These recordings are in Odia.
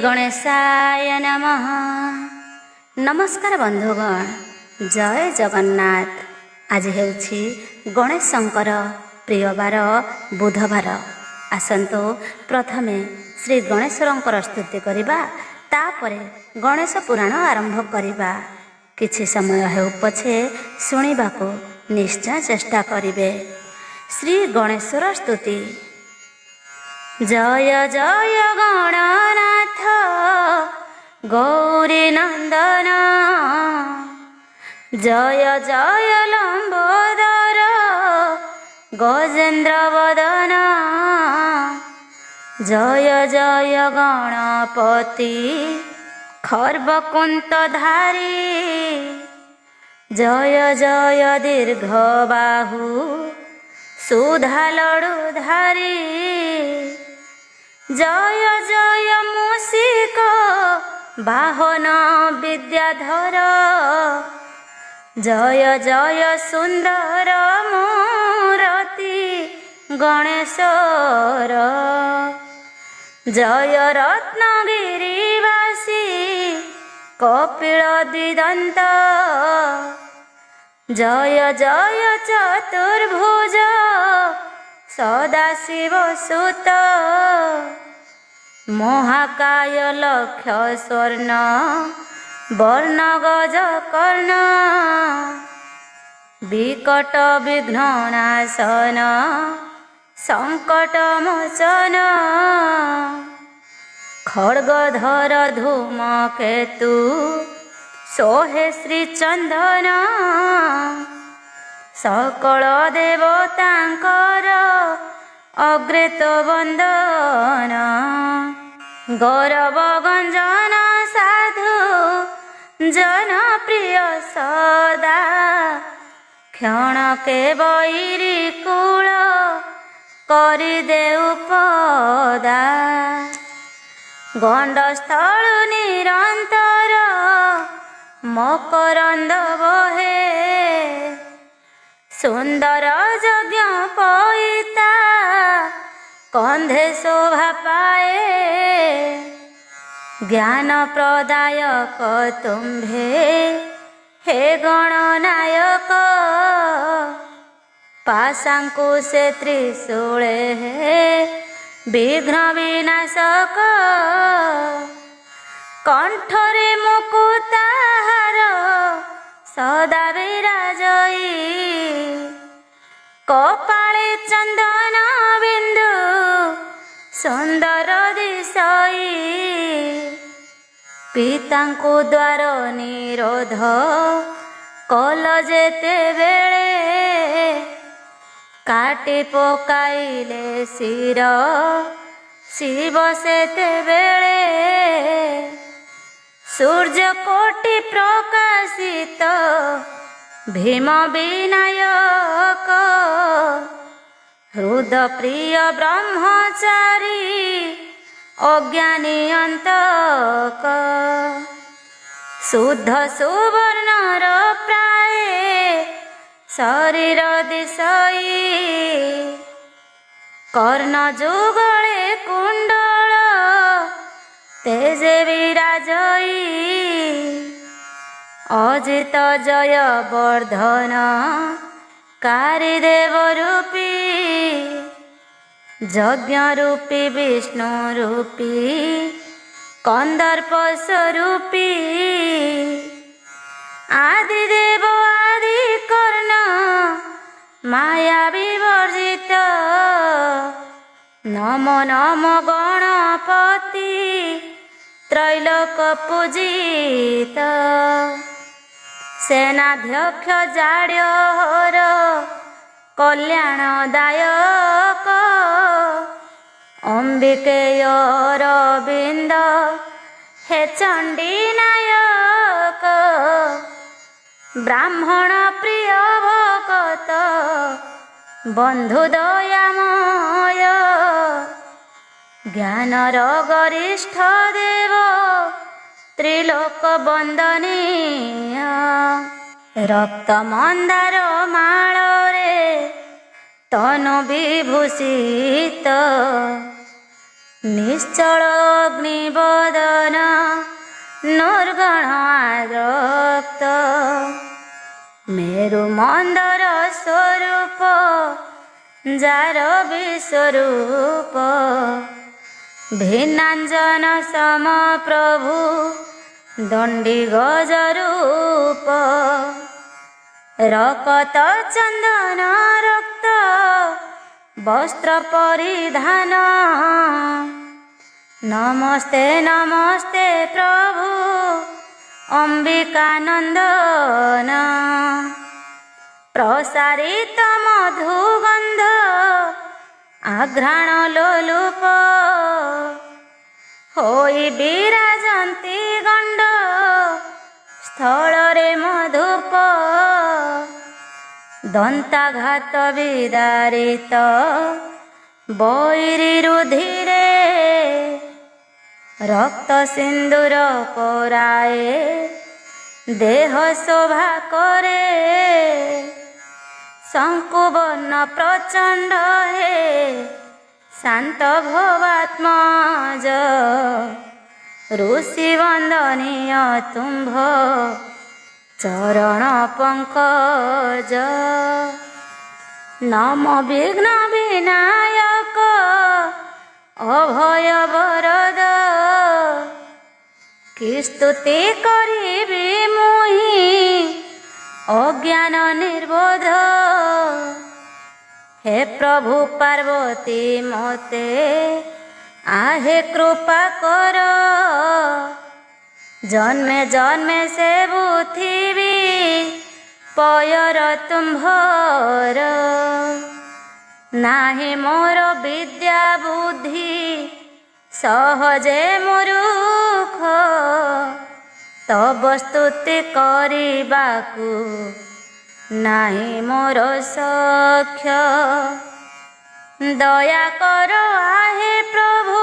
गणेशाय नमः। नमस्कार बंधुगण, जय जगन्नाथ। आज हेउछि गणेशंकर प्रियवार बुधवार। आसंतु प्रथमे श्री गणेशंकर स्तुति करिबा, तापरे गणेश पुराण आरंभ करिबा। किछि समय हेउ पछे सुनिबाको निश्चय चेष्टा करिबे। श्री गणेशर स्तुति। जय जय गणनाथ गौरी नंदन, जय जय लंबोदर गजेन्द्र वदन, जय जय गणपति खर्वकुंतधारी, जय जय दीर्घ बाहु सुधा लडुधारी, जय जय मूषिक बाहन विद्याधर, जय जय सुंदर मूर्ति गणेशर, जय रत्नगिरिवासी कपिल द्विदंत, जय जय चतुर्भुज सदाशिव सुत, महाकाय लक्ष्य स्वर्ण वर्ण गज कर्ण, विकट विघ्ननाशन संकट मोचन, खड्गधर धूमकेतु सोहे श्री चंदन, सकल देवतांकर अग्रेत वंदन, गौरव गंजन साधु जनप्रिय सदा, क्षणके बैरी कूल करिदेउ पदा, गंडस्थल निरंतर मकरंद बहे, सुंदर यज्ञ पईता कंधे शोभा पाए, ज्ञान प्रदायक तुम्भे हे गणनायक, पाशांकुशे त्रिशूले हे विघ्न विनाशक, कंठरे मुकुताहार सदा विराजई, कपाळे चंदन बिंदु सुंदर दिशई, पितांकु द्वार निरोध कल जेते बेळे, काटी पकाइले शिर शिव सेते बेळे, सूर्य कोटि प्रकाशित भीम विनायक, हृद प्रिय ब्रह्मचारी अज्ञानी अंतक, शुद्ध सुवर्णर प्राय शरीर दिशई, कर्ण जुगले कुंडल तेजे विराजई, अजित जय वर्धन कारिदेव रूपी, यज्ञ रूपी विष्णु रूपी कंदर्प स्वरूपी, आदिदेव आदि कर्ण माया विवर्जित, नमो नमो गणपति त्रैलोक पूजित, सेनाध्यक्ष जाड्यहर कल्याणदायक, अंबिकेय अरविंद हे चंडी नायक, ब्राह्मण प्रिय भगत बंधु दयामय, ज्ञानर गरिष्ठ देव त्रिलोक वंदनीय, रक्त मंदार माଳରେ तनु विभूषित, ନିଶ୍ଚଳ ଅଗ୍ନିବଦନ ନିର୍ଗଣ ଆଦପ୍ତ ମେରୁ ମନ୍ଦର ସ୍ୱରୂପ ଯାର ବିଶ୍ୱରୂପ ଭିନ୍ନାଞ୍ଜନ ସମ ପ୍ରଭୁ ଦଣ୍ଡି ଗଜ ରୂପ ରକତ ଚନ୍ଦନ ରକ୍ତ ବସ୍ତ୍ର ପରିଧାନ ନମସ୍ତେ ନମସ୍ତେ ପ୍ରଭୁ ଅମ୍ବିକାନନ୍ଦନ ପ୍ରସାରିତ ମଧୁଗନ୍ଧ ଆଘ୍ରାଣ ଲୋଲୁପ ହୋଇ ବିରାଜନ୍ତି ଗଣ୍ଡ ସ୍ଥଳରେ ମଧୁପ ଦନ୍ତାଘାତ ବିଦାରିତ ବୈରୀ ରୁଧିରେ ରକ୍ତ ସିନ୍ଦୁର ପରାଏ ଦେହ ଶୋଭା କରେ ଶଙ୍କୁବର୍ଣ୍ଣ ପ୍ରଚଣ୍ଡ ହେ ଶାନ୍ତ ଭବାତ୍ମଜ ଋଷି ବନ୍ଦନୀୟ ତୁମ୍ଭ ଚରଣ ପଙ୍କଜ ନମ ବିଘ୍ନ ବିନାୟକ ଅଭୟ ବରଦ କି ସ୍ତୁତି କରିବି ମୁହିଁ ଅଜ୍ଞାନ ନିର୍ବୋଧ ହେ ପ୍ରଭୁ ପାର୍ବତୀ ମୋତେ आहे कृपा कर जन्मे जन्मे से बुथिबी पयर तुम्भर नाही मोर विद्या बुद्धि सहजे मूर्ख तब स्तुति करिबाकु नाही मोर सख्य दया कर आहे प्रभु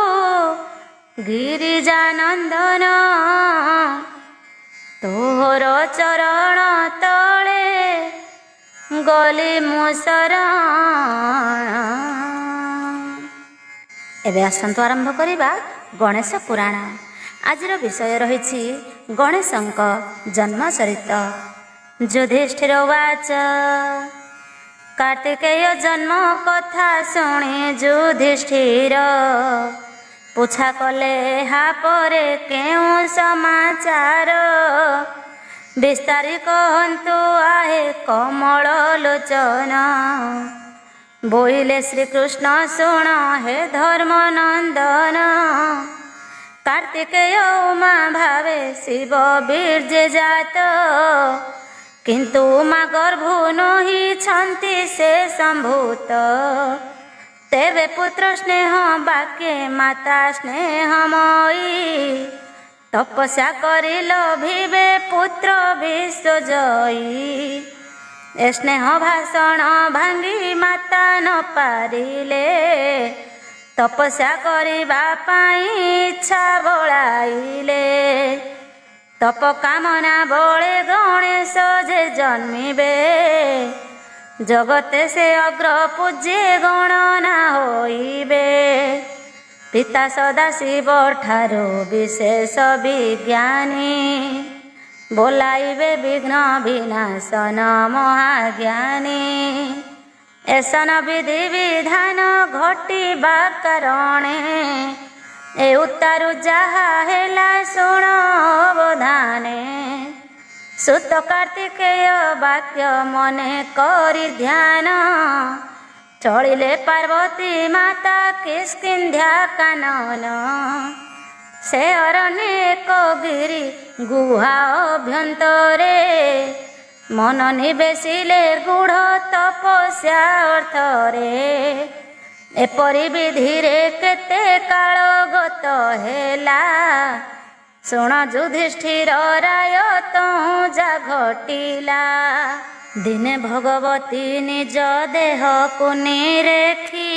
गिरिजानंदन तोहर चरण तले गली मु शरण। एबे आसंतु आरंभ करिबा गणेश पुराण। आजिर विषय रही गणेशंक जन्म चरित। युधिष्ठिर उवाच कार्तिकेय जन्म कथा शुणी युधिष्ठिर पूछा कले हा परे केउ समाचार विस्तारी कहंतु आहे कमल लोचन बोइले श्रीकृष्ण शुण हे धर्मनंदन कार्तिकेय उमा भावे शिव बीर्जे जात किंतु उमा गर्भु नही छंती से संभूत तेरे पुत्र स्नेह बाके माता स्नेहमयी तपस्या करी लभिबे पुत्र विश्वजयी ए स्नेह भाषण भांगी माता न पारिले तपस्या करिबा पाई इच्छा बळाइले तप कामना बळे गणेश जे जन्मिबे जगते से अग्र पूज्य गणना होइबे पिता सदाशिव ठारू विशेष विज्ञानी बोलाइबे विघ्न विनाशन महाज्ञानी ऐसन विधि विधान घटिबा कारणे ए उतारू जहा हेला शुण अवधाने सुत कार्तिकेय वाक्य मने करी ध्यान चलिले पार्वती माता किष्किंध्या कानन से अरण्यक गिरि गुहा अभ्यंतरे मन निवेशिले गूढ़ तपस्या अर्थरे एपरि विधिरे केते काल गत हेला शुण युधिष्ठिर राय तहु जा घटिला दिने भगवती निज देह को निरेखी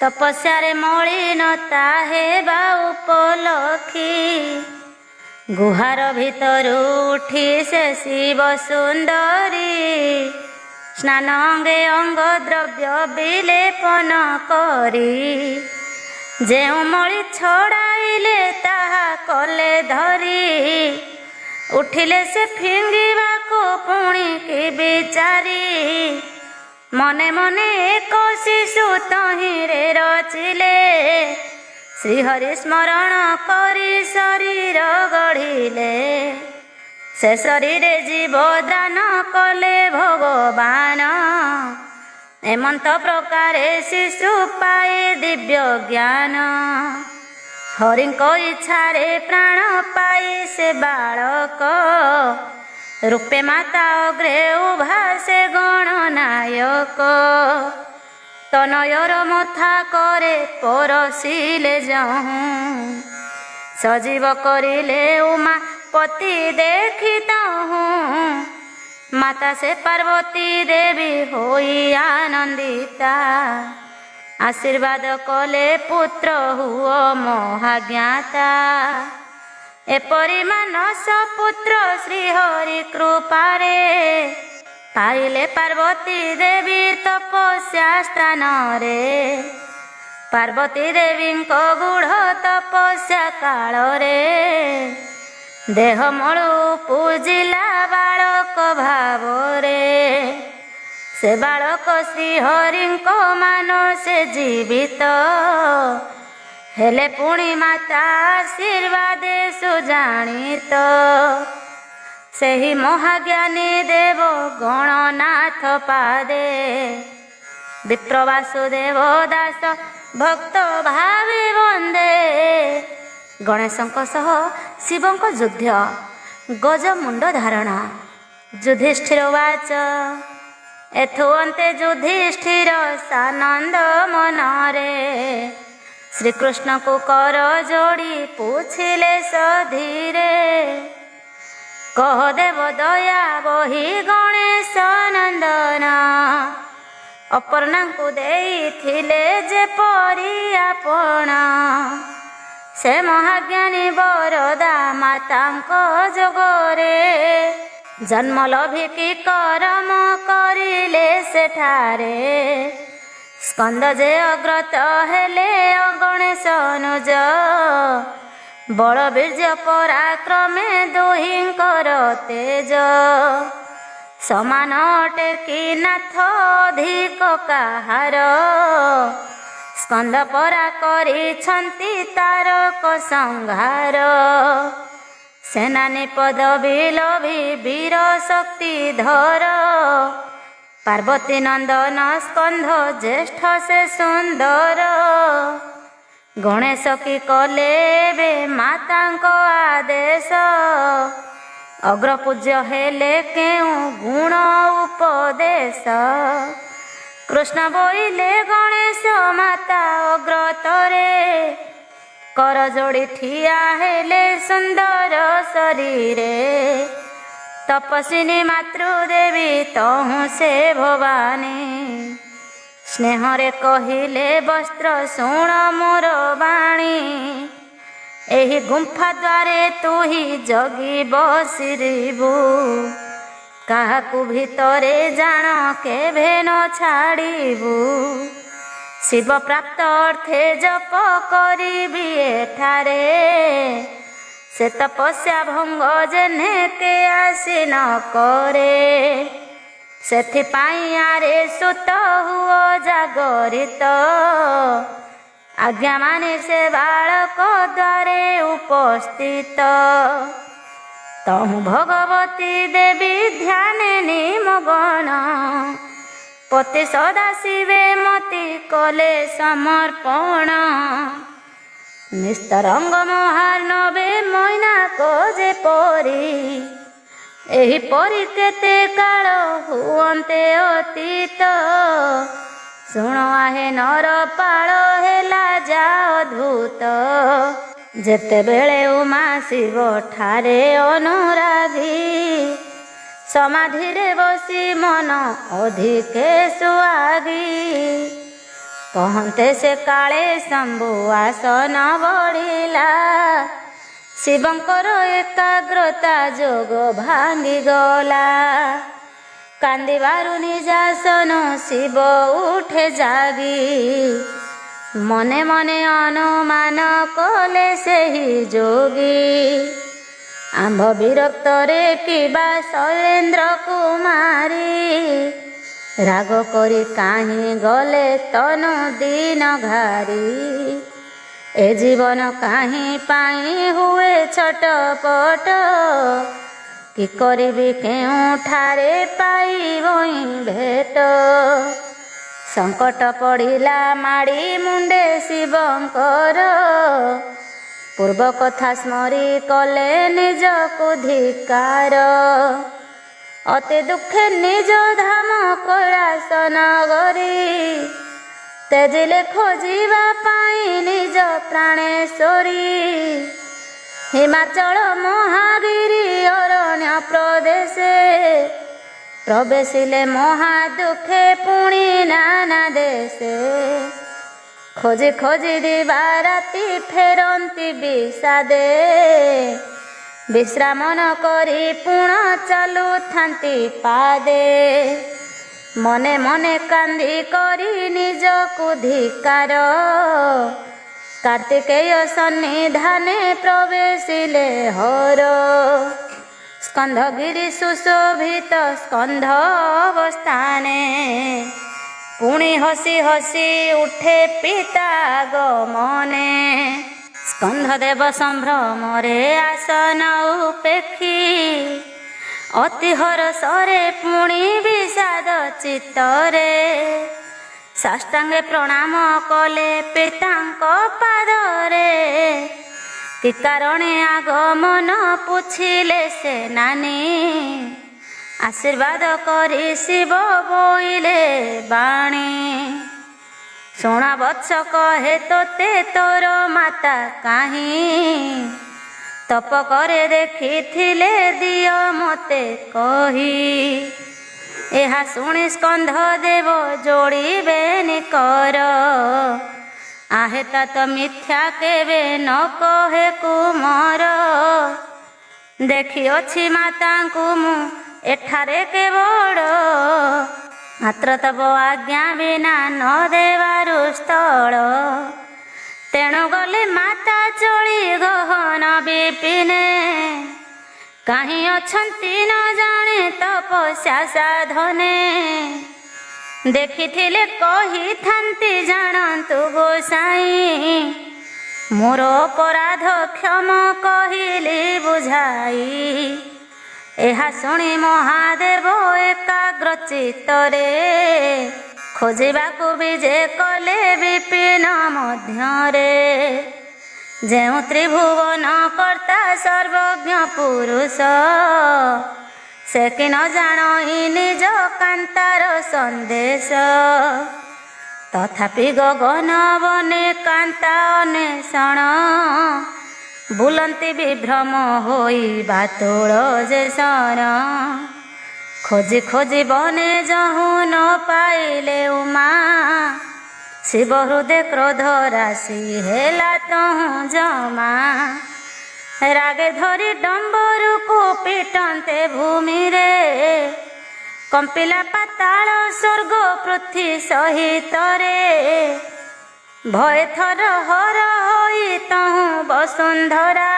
तपस्या रे मलिनता हेबा उपलखी गुहार भीतर उठी से शिव सुंदरी स्नान अंगे अंग द्रव्य विलेपन करी ଯେଉଁ ମଳି ଛଡ଼ାଇଲେ ତାହା କଲେ ଧରି, ଉଠିଲେ ସେ ଫିଙ୍ଗିବାକୁ ପୁଣି କି ବିଚାରି। ମନେ ମନେ ଏକ ଶିଶୁ ତହିଁରେ ରଚିଲେ, ଶ୍ରୀହରି ସ୍ମରଣ କରି ଶରୀର ଗଢ଼ିଲେ। ଶେଷରେ ଜୀବଦାନ କଲେ ଭଗବାନ, ଏମନ୍ତ ପ୍ରକାରେ ଶିଶୁ ପାଏ ଦିବ୍ୟ ଜ୍ଞାନ। ହରିଙ୍କ ଇଚ୍ଛାରେ ପ୍ରାଣ ପାଇ ସେ ବାଳକ, ରୂପେ ମାତା ଅଗ୍ରେ ଉଭା ସେ ଗଣନାୟକ। ତନୟର ମଥା করে ପରସିଲେ ଯହୁଁ, ସଜୀବ କରିଲେ ଉମା ପତି ଦେଖି ତହୁଁ। ମାତା ସେ ପାର୍ବତୀ ଦେବୀ ହୋଇ ଆନନ୍ଦିତା, ଆଶୀର୍ବାଦ କଲେ ପୁତ୍ର ହୁଅ ମହାଜ୍ଞାତା। ଏପରି ମାନସ ପୁତ୍ର ଶ୍ରୀହରି କୃପାରେ, ପାଇଲେ ପାର୍ବତୀ ଦେବୀ ତପସ୍ୟା ସ୍ଥାନରେ। ପାର୍ବତୀ ଦେବୀଙ୍କ ଗୂଢ଼ ତପସ୍ୟା କାଳରେ, ଦେହ ମଳୁ ପୂଜିଲା ବାଳକ ଭାବରେ। ସେ ବାଳକ ଶ୍ରୀହରିଙ୍କ ମାନସେ ଜୀବିତ, ହେଲେ ପୁଣି ମାତା ଆଶୀର୍ବାଦେ ସୁଜାଣିତ। ସେହି ମହାଜ୍ଞାନୀ ଦେବ ଗଣନାଥ ପାଦେ, ବିପ୍ର ବାସୁଦେବ ଦାସ ଭକ୍ତ ଭାବେ ବନ୍ଦେ। ଗଣେଶଙ୍କ ସହ ଶିବଙ୍କ ଯୁଦ୍ଧ, ଗଜ ମୁଣ୍ଡ ଧାରଣା। ଯୁଧିଷ୍ଠିର ଉବାଚ, ଏଥୁ ଅନ୍ତେ ଯୁଧିଷ୍ଠିର ସାନନ୍ଦ ମନରେ, ଶ୍ରୀକୃଷ୍ଣଙ୍କୁ କର ଯୋଡ଼ି ପୁଛିଲେ ସଧୀରେ। କହ ଦେବ ଦୟା ବହି ଗଣେଶ ନନ୍ଦନ, ଅପର୍ଣ୍ଣାଙ୍କୁ ଦେଇଥିଲେ ଯେପରି ଆପଣ। ସେ ମହାଜ୍ଞାନୀ ବରଦା ମାତାଙ୍କ ଯୋଗରେ, ଜନ୍ମ ଲଭିକି କରମ କରିଲେ ସେଠାରେ। ସ୍କନ୍ଦ ଯେ ଅଗ୍ରତ ହେଲେ ଅଗଣେଶ ଅନୁଜ, ବଳ ବୀର୍ଯ୍ୟ ପରାକ୍ରମେ ଦୁହିଁଙ୍କର ତେଜ। ସମାନ ଅଟେ କି ନାଥ ଅଧିକ କାହାର, ସ୍କନ୍ଦ ପରା କରିଛନ୍ତି ତାରକ ସଂହାର। ସେନାନୀ ପଦବୀ ଲୋଭୀ ବୀର ଶକ୍ତି ଧର, ପାର୍ବତୀ ନନ୍ଦନ ସ୍କନ୍ଧ ଜ୍ୟେଷ୍ଠ ସେ ସୁନ୍ଦର। ଗଣେଶ କି କଲେ ଏବେ ମାତାଙ୍କ ଆଦେଶ, ଅଗ୍ରପୂଜ୍ୟ ହେଲେ କେଉଁ ଗୁଣ ଉପଦେଶ। କୃଷ୍ଣ ବୋଇଲେ ଗଣେଶ ମାତା ଅଗ୍ରତରେ, କର ଯୋଡ଼ି ଠିଆ ହେଲେ ସୁନ୍ଦର ଶରୀରେ। ତପସ୍ୱିନୀ ମାତୃଦେବୀ ତହୁଁ ସେ ଭବାନୀ, ସ୍ନେହରେ କହିଲେ ବସ୍ତ୍ର ଶୁଣ ମୋର ବାଣୀ। ଏହି ଗୁମ୍ଫା ଦ୍ୱାରେ ତୁ ହିଁ ଜଗି ବସିରିବୁ, କାହାକୁ ଭିତରେ ଜାଣ କେଭେ ନ ଛାଡ଼ିବୁ। ଶିବ ପ୍ରାପ୍ତ ଅର୍ଥେ ଜପ କରିବି ଏଠାରେ, ସେ ତପସ୍ୟା ଭଙ୍ଗ ଯେହ୍ନେ କେ ଆସି ନ କରେ। ସେଥିପାଇଁ ଆରେ ସୁତ ହୁଅ ଜାଗରିତ, ଆଜ୍ଞା ମାନି ସେ ବାଳକ ଦ୍ୱାରେ ଉପସ୍ଥିତ। ତହୁଁ ଭଗବତୀ ଦେବୀ ଧ୍ୟାନେ ନିମଗ୍ନ, ପତି ସଦା ଶିବେ ମତି କଲେ ସମର୍ପଣ। ନିସ୍ତରଙ୍ଗ ମହାର୍ଣ୍ଣବେ ମୈନାକ ଯେପରି, ଏହିପରି କେତେ କାଳ ହୁଅନ୍ତେ ଅତୀତ। ଶୁଣ ଆହେ ନରପାଳ ହେଲା ଯା ଅଦ୍ଭୁତ, ଯେତେବେଳେ ଉମା ଶିବ ଠାରେ ଅନୁରାଗୀ। ସମାଧିରେ ବସି ମନ ଅଧିକେ ସୁଆଗୀ, କହନ୍ତେ ସେ କାଳେ ଶମ୍ଭୁ ଆସନ ବଢ଼ିଲା। ଶିବଙ୍କର ଏକାଗ୍ରତା ଯୋଗ ଭାଙ୍ଗିଗଲା, କାନ୍ଦିବାରୁ ନିଜାସନ ଶିବ ଉଠେ ଜାଗି। ମନେ ମନେ ଅନୁମାନ କଲେ ସେହି ଯୋଗୀ। ଆମ୍ଭ ବିରକ୍ତରେ କିବା ଶୈଳେନ୍ଦ୍ର କୁମାରୀ। ରାଗ କରି କାହିଁ ଗଲେ ତନୁ ଦିନ ଘାରି। ଏ ଜୀବନ କାହିଁ ପାଇଁ ହୁଏ ଛଟପଟ। କି କରିବି କେଉଁଠାରେ ପାଇବଇଁ ଭେଟ। ସଙ୍କଟ ପଡ଼ିଲା ମାଡ଼ି ମୁଣ୍ଡେ ଶିବଙ୍କର। ପୂର୍ବ କଥା ସ୍ମରି କଲେ ନିଜକୁ ଧିକାର। ଅତି ଦୁଃଖେ ନିଜ ଧାମ କୈଳାସ ନଗରୀ। ତେଜିଲେ ଖୋଜିବା ପାଇଁ ନିଜ ପ୍ରାଣେଶ୍ୱରୀ। ହିମାଚଳ ମହାଗିରି ଅରଣ୍ୟ ପ୍ରଦେଶେ। ପ୍ରବେଶିଲେ ମହା ଦୁଃଖେ ପୁଣି ନାନା ଦେଶେ। ଖୋଜି ଖୋଜି ଦିବା ରାତି ଫେରନ୍ତି ବିଷାଦେ। ବିଶ୍ରାମ ନ କରି ପୁଣ ଚାଲୁଥାନ୍ତି ପାଦେ। ମନେ ମନେ କାନ୍ଦି କରି ନିଜକୁ ଧିକାର। କାର୍ତ୍ତିକେୟ ସନ୍ନିଧାନେ ପ୍ରବେଶିଲେ ହର। ସ୍କନ୍ଧଗିରି ସୁଶୋଭିତ ସ୍କନ୍ଧ ଅବସ୍ଥାନେ। ପୁଣି ହସି ହସି ଉଠେ ପିତା ଗମନେ। ସ୍କନ୍ଧଦେବ ସମ୍ଭ୍ରମରେ ଆସନ ଉପେକ୍ଷୀ। ଅତି ହରସରେ ପୁଣି ବିଷାଦ ଚିତ୍ତରେ। ସାଷ୍ଟାଙ୍ଗେ ପ୍ରଣାମ କଲେ ପିତାଙ୍କ ପାଦରେ। କି କାରଣେ ଆଗମନ ପୁଛିଲେ ସେ ନାନୀ। ଆଶୀର୍ବାଦ କରି ଶିବ ବୋଇଲେ ବାଣୀ। ଶୁଣା ବତ୍ସ କହେ ତୋତେ ତୋର ମାତା କାହିଁ। ତପ করে ଦେଖିଥିଲେ ଦିଅ ମୋତେ କହି। ଏହା ଶୁଣି ସ୍କନ୍ଧ ଦେବ ଯୋଡ଼ିବେନି କର। ଆହେ ତା ମିଥ୍ୟା କେବେ ନ କହେ କୁମର। ଦେଖିଅଛି ମାତାଙ୍କୁ ମୁଁ ଏଠାରେ କେବଳ। ମାତ୍ର ତବ ଆଜ୍ଞା ବିନା ନ ଦେବାରୁ ସ୍ଥଳ। ତେଣୁ ଗଲେ ମାତା ଚଳି ଗହନ ବିପିନେ। କାହିଁ ଅଛନ୍ତି ନ ଜାଣେ ତପସ୍ୟା ସାଧନେ। ଦେଖିଥିଲେ କହିଥାନ୍ତି ଜାଣନ୍ତୁ ଗୋସାଇଁ। ମୋର ଅପରାଧ କ୍ଷମ କହିଲି ବୁଝାଇ। ଏହା ଶୁଣି ମହାଦେବ ଏକାଗ୍ର ଚିତ୍ତରେ। ଖୋଜିବାକୁ ବିଜେ କଲେ ବିପିନ ମଧ୍ୟରେ। ଯେଉଁ ତ୍ରିଭୁବନ କର୍ତ୍ତା ସର୍ବଜ୍ଞ ପୁରୁଷ। ସେ କି ନ ଜାଣଇ ନିଜ କାନ୍ତାର ସନ୍ଦେଶ। ତଥାପି ଗଗନ ବନେ କାନ୍ତା ଅନ୍ୱେଷଣ। ବୁଲନ୍ତି ବିଭ୍ରମ ହୋଇ ବାତୁଳ ଯେ ସର। ଖୋଜି ଖୋଜି ବନେ ଯହୁଁ ନ ପାଇଲେ ଉମା। ଶିବ ହୃଦେ କ୍ରୋଧ ରାଶି ହେଲା ତହୁଁ ଜମା। ରାଗେ ଧରି ଡମ୍ବରୁକୁ ପିଟନ୍ତେ ଭୂମିରେ। କମ୍ପିଲା ପାତାଳ ସ୍ୱର୍ଗ ପୃଥ୍ୱୀ ସହିତରେ। ଭୟ ଥର ହର ହୋଇ ତହୁଁ ବସୁନ୍ଧରା।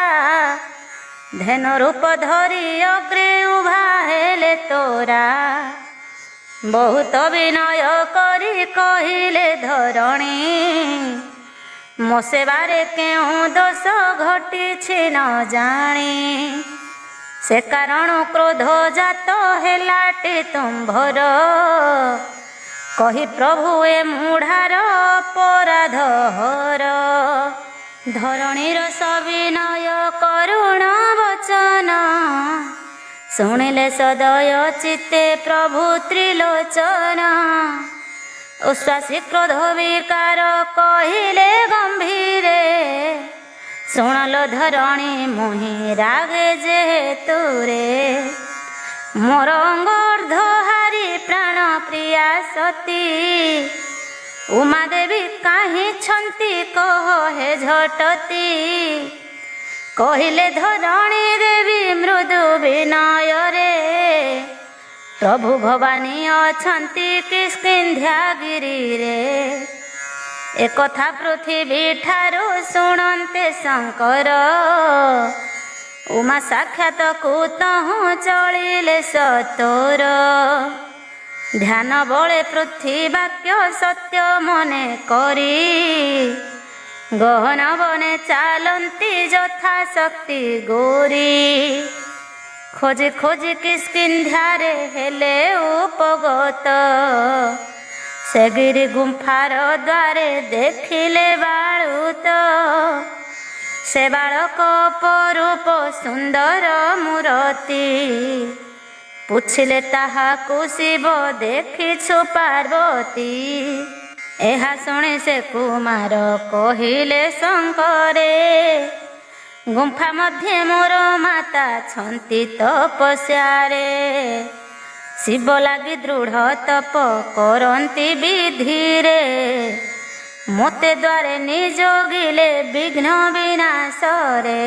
ଧେନୁ ରୂପ ଧରି ଅଗ୍ରେ ଉଭା ହେଲେ ତୋରା। ବହୁତ ବିନୟ କରି କହିଲେ ଧରଣୀ। ମୋ ସେବାରେ କେଉଁ ଦୋଷ ଘଟିଛି ନ ଜାଣି। ସେ କାରଣ କ୍ରୋଧ ଜାତ ହେଲାଟି ତୁମ୍ଭର। କହି ପ୍ରଭୁ ଏ ମୁଢ଼ାର ଅପରାଧ ହର। ଧରଣୀର ସବିନୟ କରୁଣ ବଚନ। ଶୁଣିଲେ ସଦୟ ଚିତ୍ତେ ପ୍ରଭୁ ତ୍ରିଲୋଚନ। ଉଶ୍ୱାସୀ କ୍ରୋଧ ବିକାର କହିଲେ ଗମ୍ଭୀରେ। ଶୁଣଲ ଧରଣୀ ମୁହିଁ ରାଗେ ଯେହେତୁରେ। ମୋର ଅଙ୍ଗର୍ଦ୍ଧହାରି ପ୍ରାଣ ପ୍ରିୟା ସତୀ। ଉମା ଦେବୀ କାହିଁଛନ୍ତି କହ ହେ ଝଟତି। କହିଲେ ଧରଣୀ ଦେବୀ ମୃଦୁ ବିନୟରେ। ପ୍ରଭୁ ଭବାନୀ ଅଛନ୍ତି କିଷ୍କିନ୍ଧ୍ୟାଗିରିରେ। एकथा पृथ्वी ठारू शुणन्ते शंकर उमा साक्षात को तहु चलिले सतोर ध्यान बले पृथ्वी वाक्य सत्य मने करी गहन बने चालंती यथा शक्ति गोरी खोजी खोजी किस्किंध्यारे हेले उपगत से गिरी गुंफार द्वारे देखिले बाळुत से बालक अपरूप सुंदर मूर्ति पूछिले ताहाकु शिव देखिछु पार्वती एहा शुणी से कुमार कहिले शंकरे गुंफा मध्य मोर माता छंती तपस्यारे शिव लागी दृढ़ तप करंती विधिरे मोते द्वारे निजोगिले विघ्न विनाशरे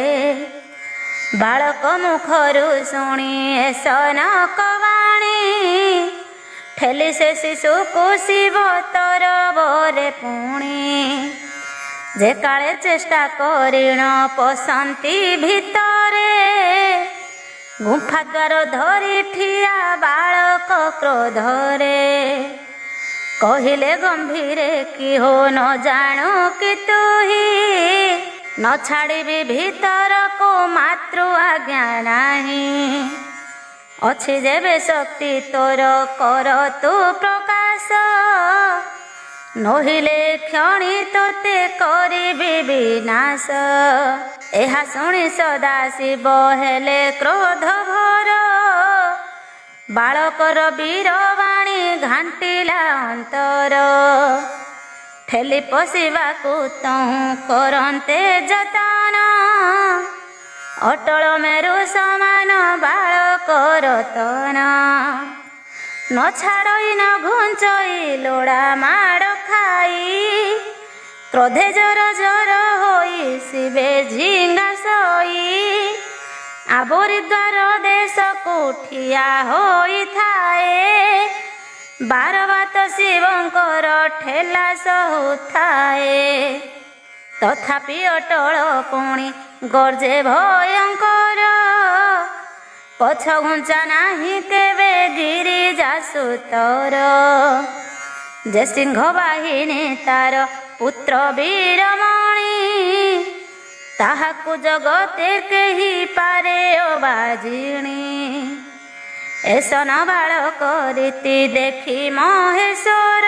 बालक मुखरु शुणी सनकवाणी ठेली से शिशु को शिव तरबरे पुणी जे काले चेष्टा करिण पसंती भितरे गुंफा द्वार धरी ठिया बालक क्रोधरे कहिले गंभीरे कि हो न जाणु कि तुही न छाड़बी भीतर को मातृ आज्ञा नहीं अच्छी जेबे शक्ति तोर कर तू प्रकाश नहिले क्षणी तोते करिबी विनाश एहा शुणी सदाशिव हेले क्रोध भर बालकर वीरवाणी घांटिला अंतर ठेली पशिवाकू तहु करन्ते जतन अटल मेरु समान बालकर तन न छाड़ई न घुंचई लोड़ा माड़ खाई क्रोधे जर जर होई शिवे झिंगा सोई आबोरी द्वार देश को ठिया होई थाए बारबात शिवंकर ठेला सहु थाए तथापि अटल पुणी गर्जे भयंकर पछ घुंचा नाही केवे गिरिजा सुतर जे सिंह बाहिनी तार पुत्र वीरमणि ताहाकु जगते केही पारे अबाजिणी एसन बालक रीति देखी महेश्वर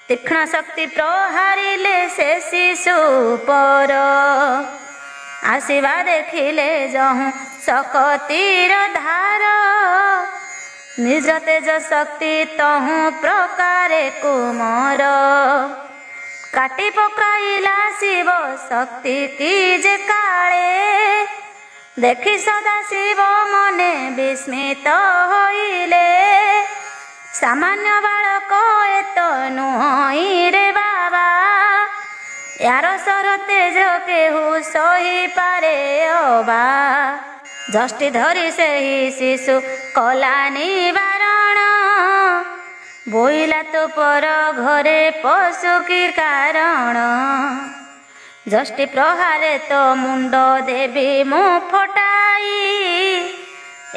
तीक्ष्ण शक्ति प्रहारिले से शिशु पर आशिवा देखिले जहु सकतीर धार निज तेज शक्ति तहु प्रकारे कुमर काटी पकाइला शिव शक्ति की जे काले देखी सदा शिव मने विस्मित होइले सामान्य बालक एत नुहई रे बाबा यार सर तेज केहू सही पारे अबा जष्टि धरी से ही शिशु कला निवारण बोइला तो पर घरे पशु की कारण जष्टि प्रहारे तो मुंड देवी मु फटाई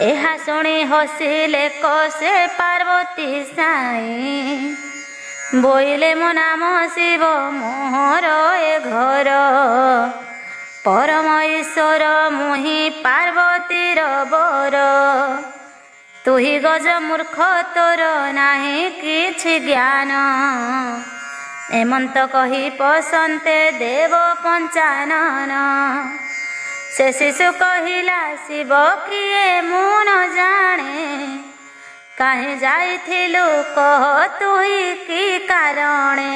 एहा शुणी हसिले कसे पार्वती साई बोइले मो नाम शिव मोहर ए घर परम ईश्वर मुहि पार्वतीर बर तुही गज मूर्ख तोर नाही किछि ज्ञान एमंत कही पसंते देव पंचानन से शिशु कहिला शिव किए मु न जाने काहे जाइथिलु कह तुही की कारणे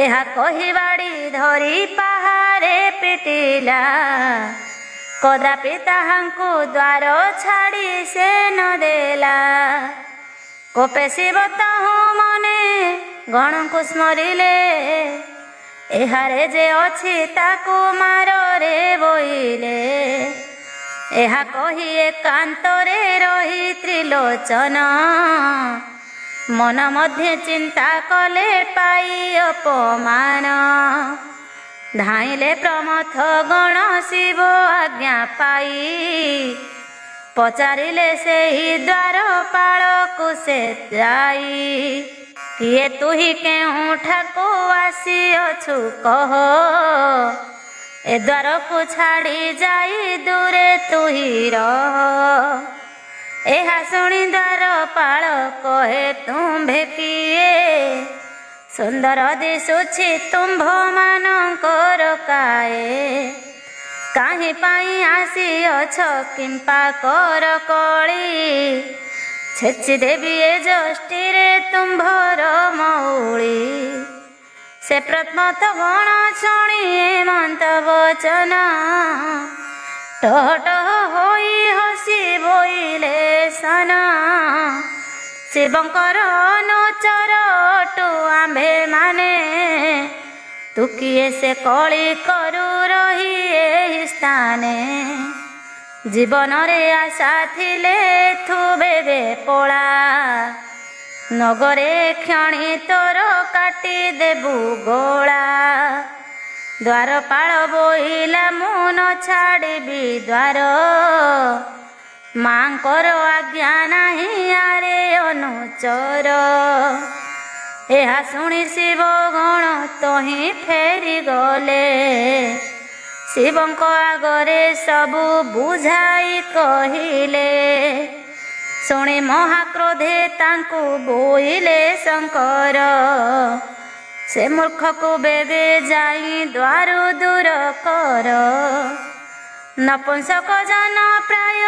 एहा कही बाड़ी धरी पहाड़े पिटिला कदापि ताहांकु द्वार छाड़ी से न देला कोपे शिव ताहु मने गणକୁ स्मरिले एहारे जे अछि ताकु मार रे बोइले ଏହା କହି ଏକାନ୍ତରେ ରହି ତ୍ରିଲୋଚନ मन मध्ये चिंता कले पाई अपमान धाइले प्रमथ गण शिव आज्ञा पाई पचारिले से ही द्वारपाल को से जाई किए तू ही केउठाको आसी अछु कह ए द्वार को छाड़ी जाई दूरे तू ही रह एहा शुणी द्वारपाल कहे तुम्भे किए सुंदर दिशुछि तुम्भ मानकर काए काहे पाई आसी अछ किंपा कर कली छेची देवी ए जष्टि रे तुम्भर मौली से प्रथमत गण शुणी हेमंत वचन टह टह होई हसी बोइले सन शिवंकर अनुचर टू आंभे माने तू किए से कली करू रही एहि स्थाने जीवन रे आशा थिले थु बेबे पोला नगरे क्षणी तोर काटी देबु गोला द्वारपाल बोइला मु न छाड़बी द्वार मांकर आज्ञा नाही आरे अनुचर एहा शुणी शिव गण तही फेरी गले शिवंक आगरे सबु बुझाई कहिले शुणी महाक्रोधे तांकु बोइले शंकर से मूर्ख को बेगे जाई द्वारु दूर कर नपुंसक जन प्राय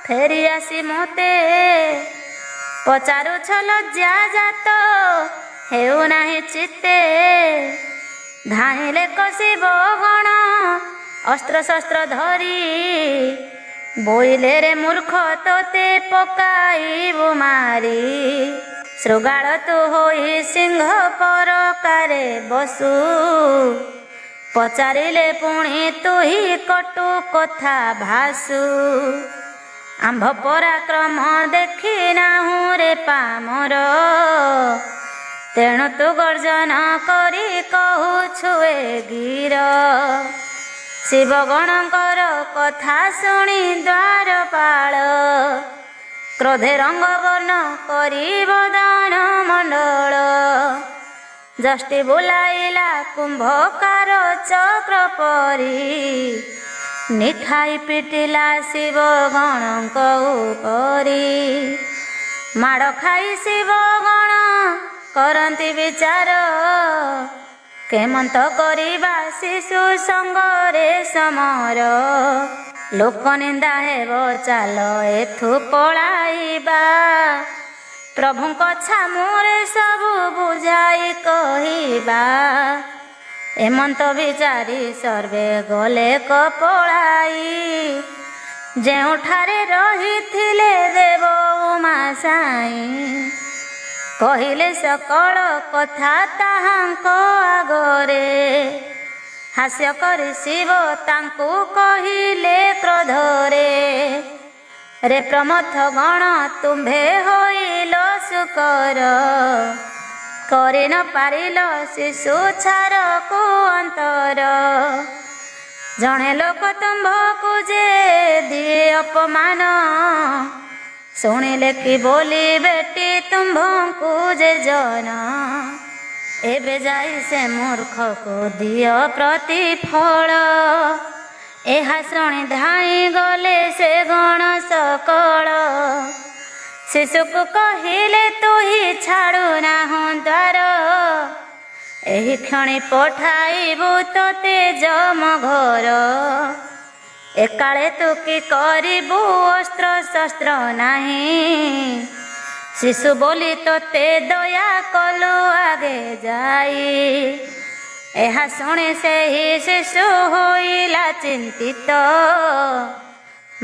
फेरी आसी मते पचारुछ लज्जा जात हेउ नाही चित्ते धाइले शिव गण अस्त्र शस्त्र धरी बोइले रे मूर्ख तोते पकाइबु मारी श्रृगाल तू होई सिंह परकारे बसु पचारिले पुणी तू ही कटु कथा भासु आंभ पराक्रम देखी नाहु रे पामर तेणु तू गर्जन करी कहूछु ए गिर शिवगणकर कथा शुणी द्वारपाल क्रोधे रंग वर्ण करी बदन मंडल जष्टि बुलाइला कुंभकार चक्र परी निखाई पिटिला शिव गणक उपरी माड़ खाई शिव गण करंती विचार केमंत करिबा शिशु संगरे समर लोक निंदा हेब चाल एथु पलाइबा प्रभुंक छामुरे सबु बुझाई कहिबा एमंत विचारी सर्वे गले कपलाई जेउठारे रहिथिले देव उमा साई कहिले सकल कथा ताहांक आगरे हास्य करी शिव तांकु कहिले क्रोधरे रे प्रमथ गण तुम्भे होइल सुकर करि न पारिल शिशु छार को अंतर जणे लोक तुम्भकु जे दिए अपमान शुणिले कि बोली बेटी तुम्भकु जे जन एबे जाई से मूर्ख को दियो प्रतिफल एहा शुणी धाई गले से गण सकल शिशु को कहिले तू ही छाड़ू नाहु द्वार एही क्षणी पठाइबु तोते जम घर एकाले तू कि करिबु अस्त्र शस्त्र नाही शिशु बोली तोते दया कलु आगे जाई एहा शुणी से ही शिशु होइला चिंतित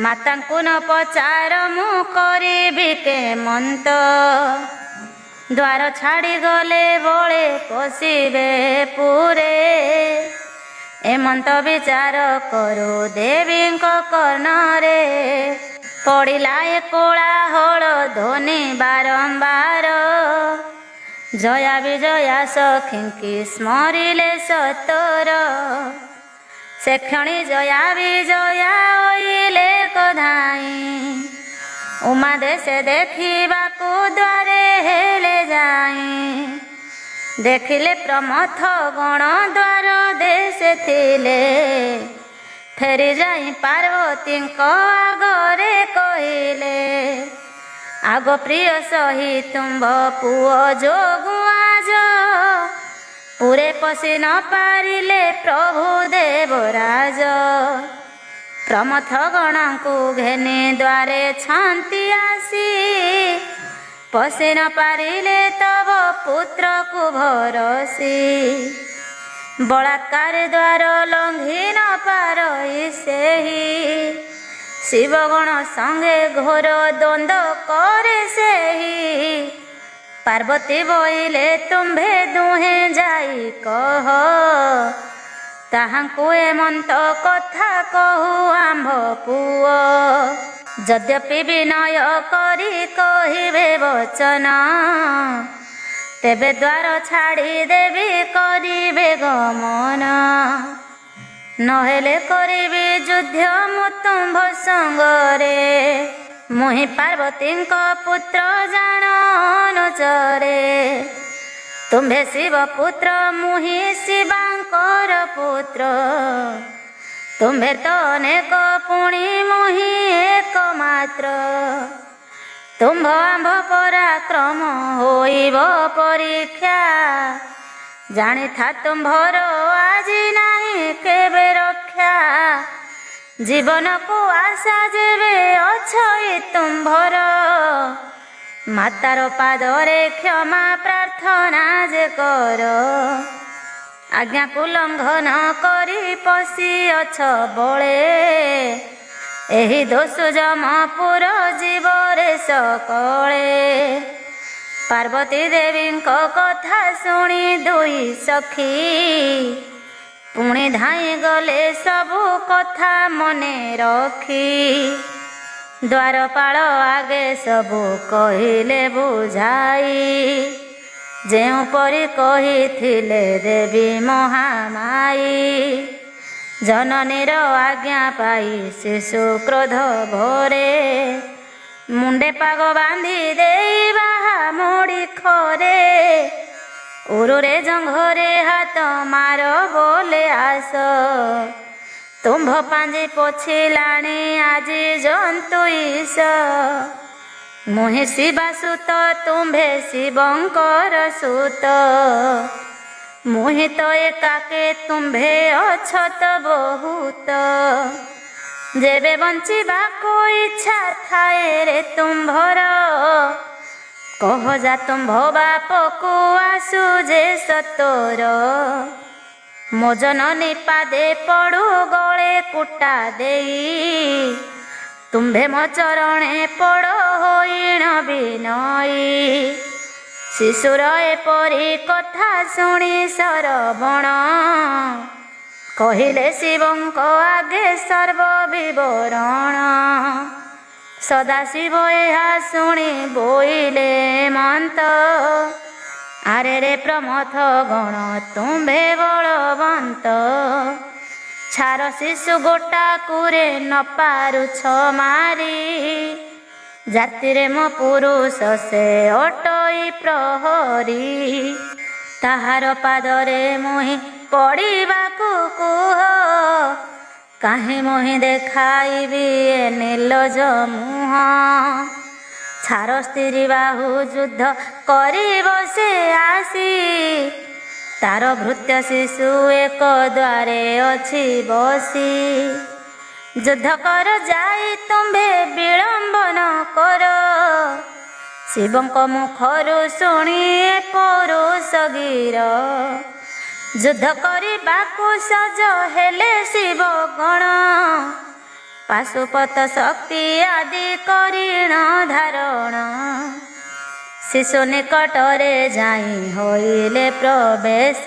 मातांकु न पचार मु करिबि केमंत द्वार छाड़ी गले बळे पशिबे पुरे एमंत विचार करू देवींक कर्णरे ପଡ଼ିଲା ଏ କୋଳାହଳ ଧ୍ୱନି ବାରମ୍ବାର। ଜୟା ବିଜୟା ସଖୀଙ୍କି ସ୍ମରିଲେ ସତର। ସେ କ୍ଷଣି ଜୟା ବିଜୟା ହୋଇଲେ କଧାଇଁ। ଉମା ଦେଶେ ଦେଖିବାକୁ ଦ୍ୱାରେ ହେଲେ ଯାଇଁ। ଦେଖିଲେ ପ୍ରମଥ ଗଣ ଦ୍ୱାର ଦେଶେ ଥିଲେ। ଫେରି ଯାଇ ପାର୍ବତୀଙ୍କ ଆଗରେ କହିଲେ, ଆଗ ପ୍ରିୟ ସହି ତୁମ୍ଭ ପୁଅ ଯୋଗୁଁ ଆଜ ପୁରେ ପଶି ନ ପାରିଲେ ପ୍ରଭୁ ଦେବରାଜ। ପ୍ରମଥ ଗଣଙ୍କୁ ଘେନି ଦ୍ୱାରେ ଛାନ୍ତି ଆସି। ପଶି ନ ପାରିଲେ ତବ ପୁତ୍ରକୁ ଭରସି। ବଳାକାର ଦ୍ୱାର ଲଙ୍ଘି ନ ପାରଇ ସେହି। ଶିବଗଣ ସଙ୍ଗେ ଘୋର ଦ୍ୱନ୍ଦ୍ୱ କରେ ସେହି। ପାର୍ବତୀ ବୋଇଲେ ତୁମ୍ଭେ ଦୁହେଁ ଯାଇ କହ। ତାହାଙ୍କୁ ଏମନ୍ତ କଥା କହୁ ଆମ୍ଭ ପୁଅ। ଯଦ୍ୟପି ବିନୟ କରି କହିବେ ବଚନ। ତେବେ ଦ୍ୱାର ଛାଡ଼ି ଦେବି କରିବେ ଗମନ। ନହେଲେ କରିବି ଯୁଦ୍ଧ ମୁଁ ତୁମ୍ଭ ସଙ୍ଗରେ। ମୁହିଁ ପାର୍ବତୀଙ୍କ ପୁତ୍ର ଜାଣ ଅନୁଚରେ। ତୁମ୍ଭେ ଶିବ ପୁତ୍ର ମୁହିଁ ଶିବାଙ୍କର ପୁତ୍ର। ତୁମ୍ଭେ ତ ଅନେକ ପୁଣି ମୁହିଁ ଏକ ମାତ୍ର। ତୁମ୍ଭ ଆମ୍ଭ ପରାକ୍ରମ ହୋଇବ ପରୀକ୍ଷା। ଜାଣିଥା ତୁମ୍ଭର ଆଜି ନାହିଁ କେବେ ରକ୍ଷା। ଜୀବନକୁ ଆଶା ଯେବେ ଅଛଇ ତୁମ୍ଭର। ମାତାର ପାଦରେ କ୍ଷମା ପ୍ରାର୍ଥନା ଯେ କର। ଆଜ୍ଞାକୁ ଲଙ୍ଘନ କରି ପଶିଅଛ ବଳେ। ଏହି ଦୋଷ ଯମପୁର ଜୀବରେ ସକଳେ। ପାର୍ବତୀ ଦେବୀଙ୍କ କଥା ଶୁଣି ଦୁଇ ସଖୀ। ପୁଣି ଧାଇଁ ଗଲେ ସବୁ କଥା ମନେ ରଖି। ଦ୍ୱାରପାଳ ଆଗେ ସବୁ କହିଲେ ବୁଝାଇ। ଯେଉଁପରି କହିଥିଲେ ଦେବୀ ମହାମାଇ। ଜନନୀର ଆଜ୍ଞା ପାଇ ଶିଶୁ କ୍ରୋଧ ଭରେ। ମୁଣ୍ଡେ ପାଗ ବାନ୍ଧି ଦେଇ ବାହା ମୋଡ଼ି ଖରେ। ଉରୁରେ ଜଙ୍ଘରେ ହାତ ମାର ବୋଲେ ଆସ। ତୁମ୍ଭ ପାଞ୍ଜି ପୋଛିଲାଣି ଆଜି ଜନ୍ତୁ ଈଶ। ମୁହିଁ ଶିବା ସୁତ ତୁମ୍ଭେ ଶିବଙ୍କର ସୁତ। ମୁହିଁ ତ ଏକାକେ ତୁମ୍ଭେ ଅଛତ ବହୁତ। ଯେବେ ବଞ୍ଚିବାକୁ ଇଚ୍ଛା ଥାଏ ରେ ତୁମ୍ଭର। କହ ଯା ତୁମ୍ଭ ବାପକୁ ଆସୁ ଯେ ସତୋର। ମୋ ଜନନୀ ପାଦେ ପଡ଼ୁ ଗଳେ କୁଟା ଦେଇ। ତୁମ୍ଭେ ମୋ ଚରଣେ ପଡ଼ ହୋଇଣ ବିନୟୀ। ଶିଶୁର ଏପରି କଥା ଶୁଣି ସରବଣ। କହିଲେ ଶିବଙ୍କ ଆଗେ ସର୍ବ ବିବରଣ। ସଦାଶିବ ଏହା ଶୁଣି ବୋଇଲେ ମନ୍ତ। ଆରେ ରେ ପ୍ରମଥ ଗଣ ତୁମ୍ଭେ ବଳବନ୍ତ। ଛାର ଶିଶୁ ଗୋଟାକୁରେ ନ ପାରୁଛ ମାରି। ଜାତିରେ ମୋ ପୁରୁଷ ସେ ଅଟଇ ପ୍ରହରୀ। ତାହାର ପାଦରେ ମୁହିଁ ପଡ଼ିବାକୁ କୁହ। କାହିଁ ମୁହିଁ ଦେଖାଇବି ଏ ନିର୍ଲଜ ମୁହଁ। ଛାର ସ୍ତ୍ରୀ ବାହୁ ଯୁଦ୍ଧ କରିବ ସେ ଆସି। ତାର ଭୃତ୍ୟ ଶିଶୁ ଏକ ଦ୍ୱାରେ ଅଛି ବସି। ଯୁଦ୍ଧ କର ଯାଇ ତୁମ୍ଭେ ବିଳମ୍ବ ନ କର। ଶିବଙ୍କ ମୁଖରୁ ଶୁଣି ଏ ପୌରୁଷ ଗୀର। ଯୁଦ୍ଧ କରିବାକୁ ସଜ ହେଲେ ଶିବ ଗଣ। ପାଶୁପତ ଶକ୍ତି ଆଦି କରିଣ ଧାରଣ। ଶିଶୁ ନିକଟରେ ଯାଇ ହୋଇଲେ ପ୍ରବେଶ।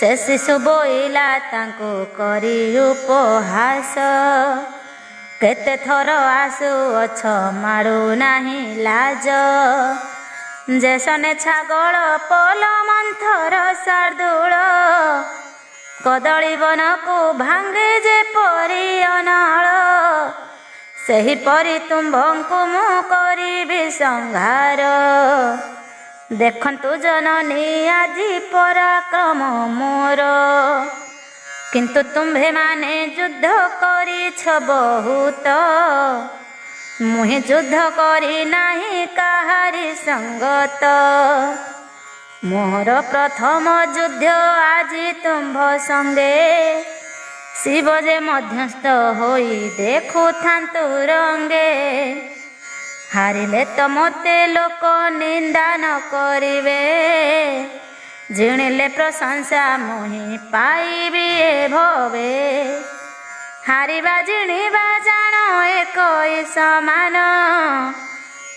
ସେ ଶିଶୁ ବୋଇଲା ତାଙ୍କୁ କରି ଉପହାସ। କେତେ ଥର ଆସୁଅଛ ମାଡ଼ୁ ନାହିଁ ଲାଜ। ଯେସନେ ଛାଗଳ ପୋଲ ମନ୍ଥର ଶାର୍ଦୂଳ। କଦଳୀ ବନକୁ ଭାଙ୍ଗେ ଯେପରି ଅନଳ। ସେହିପରି ତୁମ୍ଭଙ୍କୁ ମୁଁ କରିବି ସଂହାର। ଦେଖନ୍ତୁ ଜନନୀ ଆଜି ପରାକ୍ରମ ମୋର। କିନ୍ତୁ ତୁମ୍ଭେମାନେ ଯୁଦ୍ଧ କରିଛ ବହୁତ। ମୁହିଁ ଯୁଦ୍ଧ କରି ନାହିଁ କାହାରି ସଙ୍ଗତ। ମୋର ପ୍ରଥମ ଯୁଦ୍ଧ ଆଜି ତୁମ୍ଭ ସଙ୍ଗେ। ଶିବ ଯେ ମଧ୍ୟସ୍ଥ ହୋଇ ଦେଖୁଥାନ୍ତୁ ରଙ୍ଗେ। ହାରିଲେ ତ ମୋତେ ଲୋକ ନିନ୍ଦା ନ କରିବେ। ଜିଣିଲେ ପ୍ରଶଂସା ମୁହିଁ ପାଇବି ଏ ଭବେ। ହାରିବା ଜିଣିବା ଜାଣ ଏକଇ ସମାନ।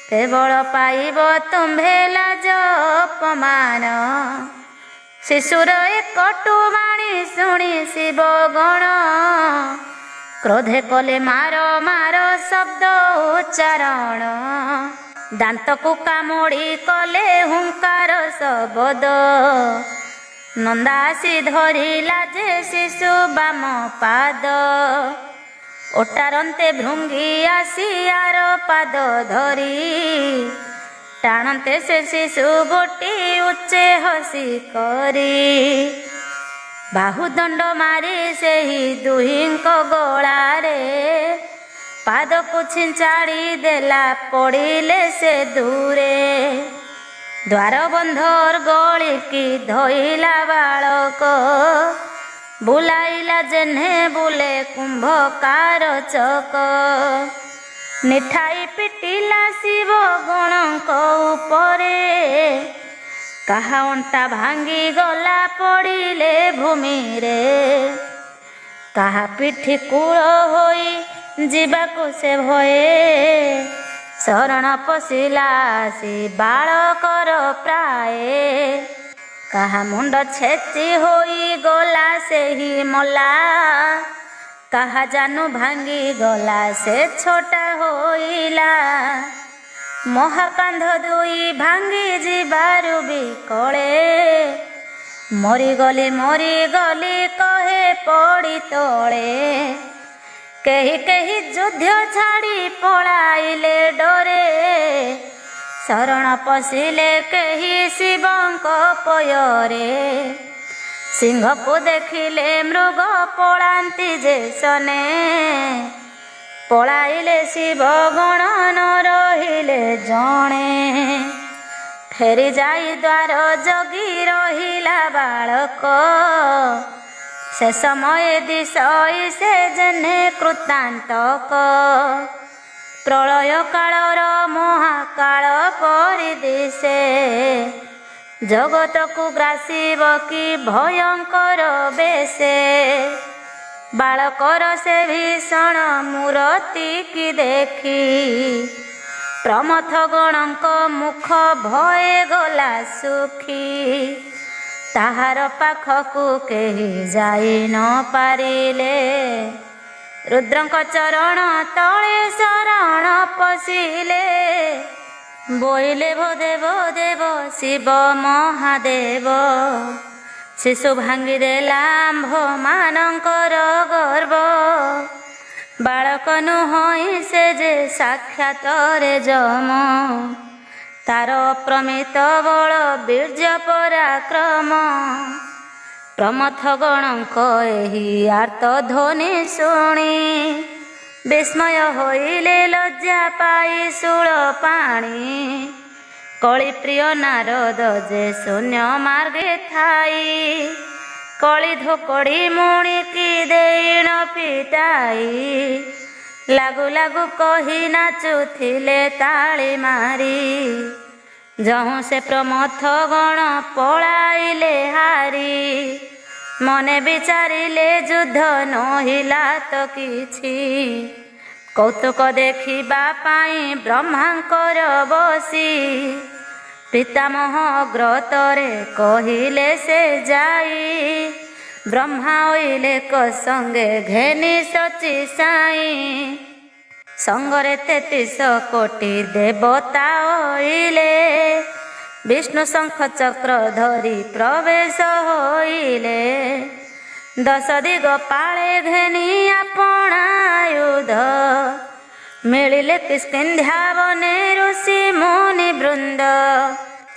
କେବଳ ପାଇବ ତୁମ୍ଭେ ଲାଜ ଅପମାନ। ଶିଶୁର ଏ କଟୁ ବାଣୀ ଶୁଣି ଶିବ ଗଣ। କ୍ରୋଧେ କଲେ ମାର ମାର ଶବ୍ଦ ଉଚ୍ଚାରଣ। ଦାନ୍ତକୁ କାମୁଡ଼ି କଲେ ହୁଙ୍କାର ଶବଦ। ନନ୍ଦା ଆସି ଧରିଲା ଯେ ଶିଶୁ ବାମ ପାଦ। ଓଟାରନ୍ତେ ଭୃଙ୍ଗି ଆସି ଆର ପାଦ ଧରି। ଟାଣନ୍ତେ ସେ ଶିଶୁ ଗୋଟି ଉଚ୍ଚେ ହସି କରି। ବାହୁଦଣ୍ଡ ମାରି ସେହି ଦୁହିଁଙ୍କ ଗଳାରେ। ପାଦକୁ ଛିଞ୍ଚାଡ଼ି ଦେଲା ପଡ଼ିଲେ ସେ ଦୂରେ। ଦ୍ୱାର ବନ୍ଧର ଗଳିକି ଧଇଲା ବାଳକ। ବୁଲାଇଲା ଯେହ୍ନେ ବୁଲେ କୁମ୍ଭକାର ଚକ। ନିଠାଇ ପିଟିଲା ଶିବ ଗଣଙ୍କ ଉପରେ। କାହା ଅଣ୍ଟା ଭାଙ୍ଗି ଗଲା ପଡ଼ିଲେ ଭୂମିରେ। କାହା ପିଠି କୂଳ ହୋଇ ଯିବାକୁ ସେ ଭୟେ। ଶରଣ ପଶିଲା ଆସି ବାଳକର ପ୍ରାୟେ। କାହା ମୁଣ୍ଡ ଛେଚି ହୋଇ ଗଲା ସେହି ମଲା। କାହା ଜାନୁ ଭାଙ୍ଗି ଗଲା ସେ ଛୋଟା ହୋଇଲା। ମହାକାନ୍ଧ ଦୁଇ ଭାଙ୍ଗି ଯିବାରୁ ବିକଳେ। ମରିଗଲି ମରିଗଲି କହେ ପଡ଼ି ତଳେ। କେହି କେହି ଯୁଦ୍ଧ ଛାଡ଼ି ପଳାଇଲେ ଡରେ। ଶରଣ ପଶିଲେ କେହି ଶିବଙ୍କ ପୟରେ। ସିଂହକୁ ଦେଖିଲେ ମୃଗ ପଳାନ୍ତି ଯେ ସନେ। ପଳାଇଲେ ଶିବ ଗଣ ନ ରହିଲେ ଜଣେ। ଫେରି ଯାଇ ଦ୍ୱାର ଜଗି ରହିଲା ବାଳକ। ସେ ସମୟ ଦିଶଇ ସେ ଯେହ୍ନେ କୃତାନ୍ତକ। ପ୍ରଳୟ କାଳର ମହାକାଳ ପରି ଦିଶେ। ଜଗତକୁ ଗ୍ରାସିବ କି ଭୟଙ୍କର ବେଶେ। ବାଳକର ସେ ଭୀଷଣ ମୂରତି କି ଦେଖି। ପ୍ରମଥ ଗଣଙ୍କ ମୁଖ ଭୟେ ଗଲା ଶୁଖି। ତାହାର ପାଖକୁ କେହି ଯାଇ ନ ପାରିଲେ। ରୁଦ୍ରଙ୍କ ଚରଣ ତଳେ ଶରଣ ପଶିଲେ। ବୋଇଲେ ଭୋଦେବ ଦେବ ଶିବ ମହାଦେବ। ଶିଶୁ ଭାଙ୍ଗିଦେଲା ଆମ୍ଭମାନଙ୍କର ଗର୍ବ। ବାଳକ ନୁହଁ ସେ ଯେ ସାକ୍ଷାତରେ ଯମ। ତାର ଅପ୍ରମିତ ବଳ ବୀର୍ଯ୍ୟ ପରାକ୍ରମ। ପ୍ରମଥ ଗଣଙ୍କ ଏହି ଆର୍ତ୍ତ ଧ୍ୱନି ଶୁଣି। ବିସ୍ମୟ ହୋଇଲେ ଲଜ୍ଜା ପାଇ ଶୂଳ ପାଣି। କଳି ପ୍ରିୟ ନାରଦ ଯେ ଶୂନ୍ୟ ମାର୍ଗେ ଥାଇ। କଳି ଧୋକଡ଼ି ମୁଣିକି ଦେଇଣ ଫିଟାଇ। ଲାଗୁ ଲାଗୁ କହି ନାଚୁଥିଲେ ତାଳି ମାରି। ଯହୁଁ ସେ ପ୍ରମଥ ଗଣ ପଳାଇଲେ ହାରି। ମନେ ବିଚାରିଲେ ଯୁଦ୍ଧ ନହିଲା ତ କିଛି। କୌତୁକ ଦେଖିବା ପାଇଁ ବ୍ରହ୍ମାଙ୍କର ବସି। ପିତାମହ ଅଗ୍ରତରେ କହିଲେ ସେ ଯାଇ। ବ୍ରହ୍ମା ଓଇଲେ କ ସଙ୍ଗେ ଘେନି ସଚି ସାଇ। ସଙ୍ଗରେ 33 କୋଟି ଦେବତା ହୋଇଲେ। ବିଷ୍ଣୁ ଶଙ୍ଖ ଚକ୍ର ଧରି ପ୍ରବେଶ ହୋଇଲେ। 10 ଦିଗ ପାଳେ ଘେନି ଆପଣା ଆୟୁଧ। ମିଳିଲେ କିଷ୍କିନ୍ଧ୍ୟା ବନେ ଋଷି ମୁନି ବୃନ୍ଦ।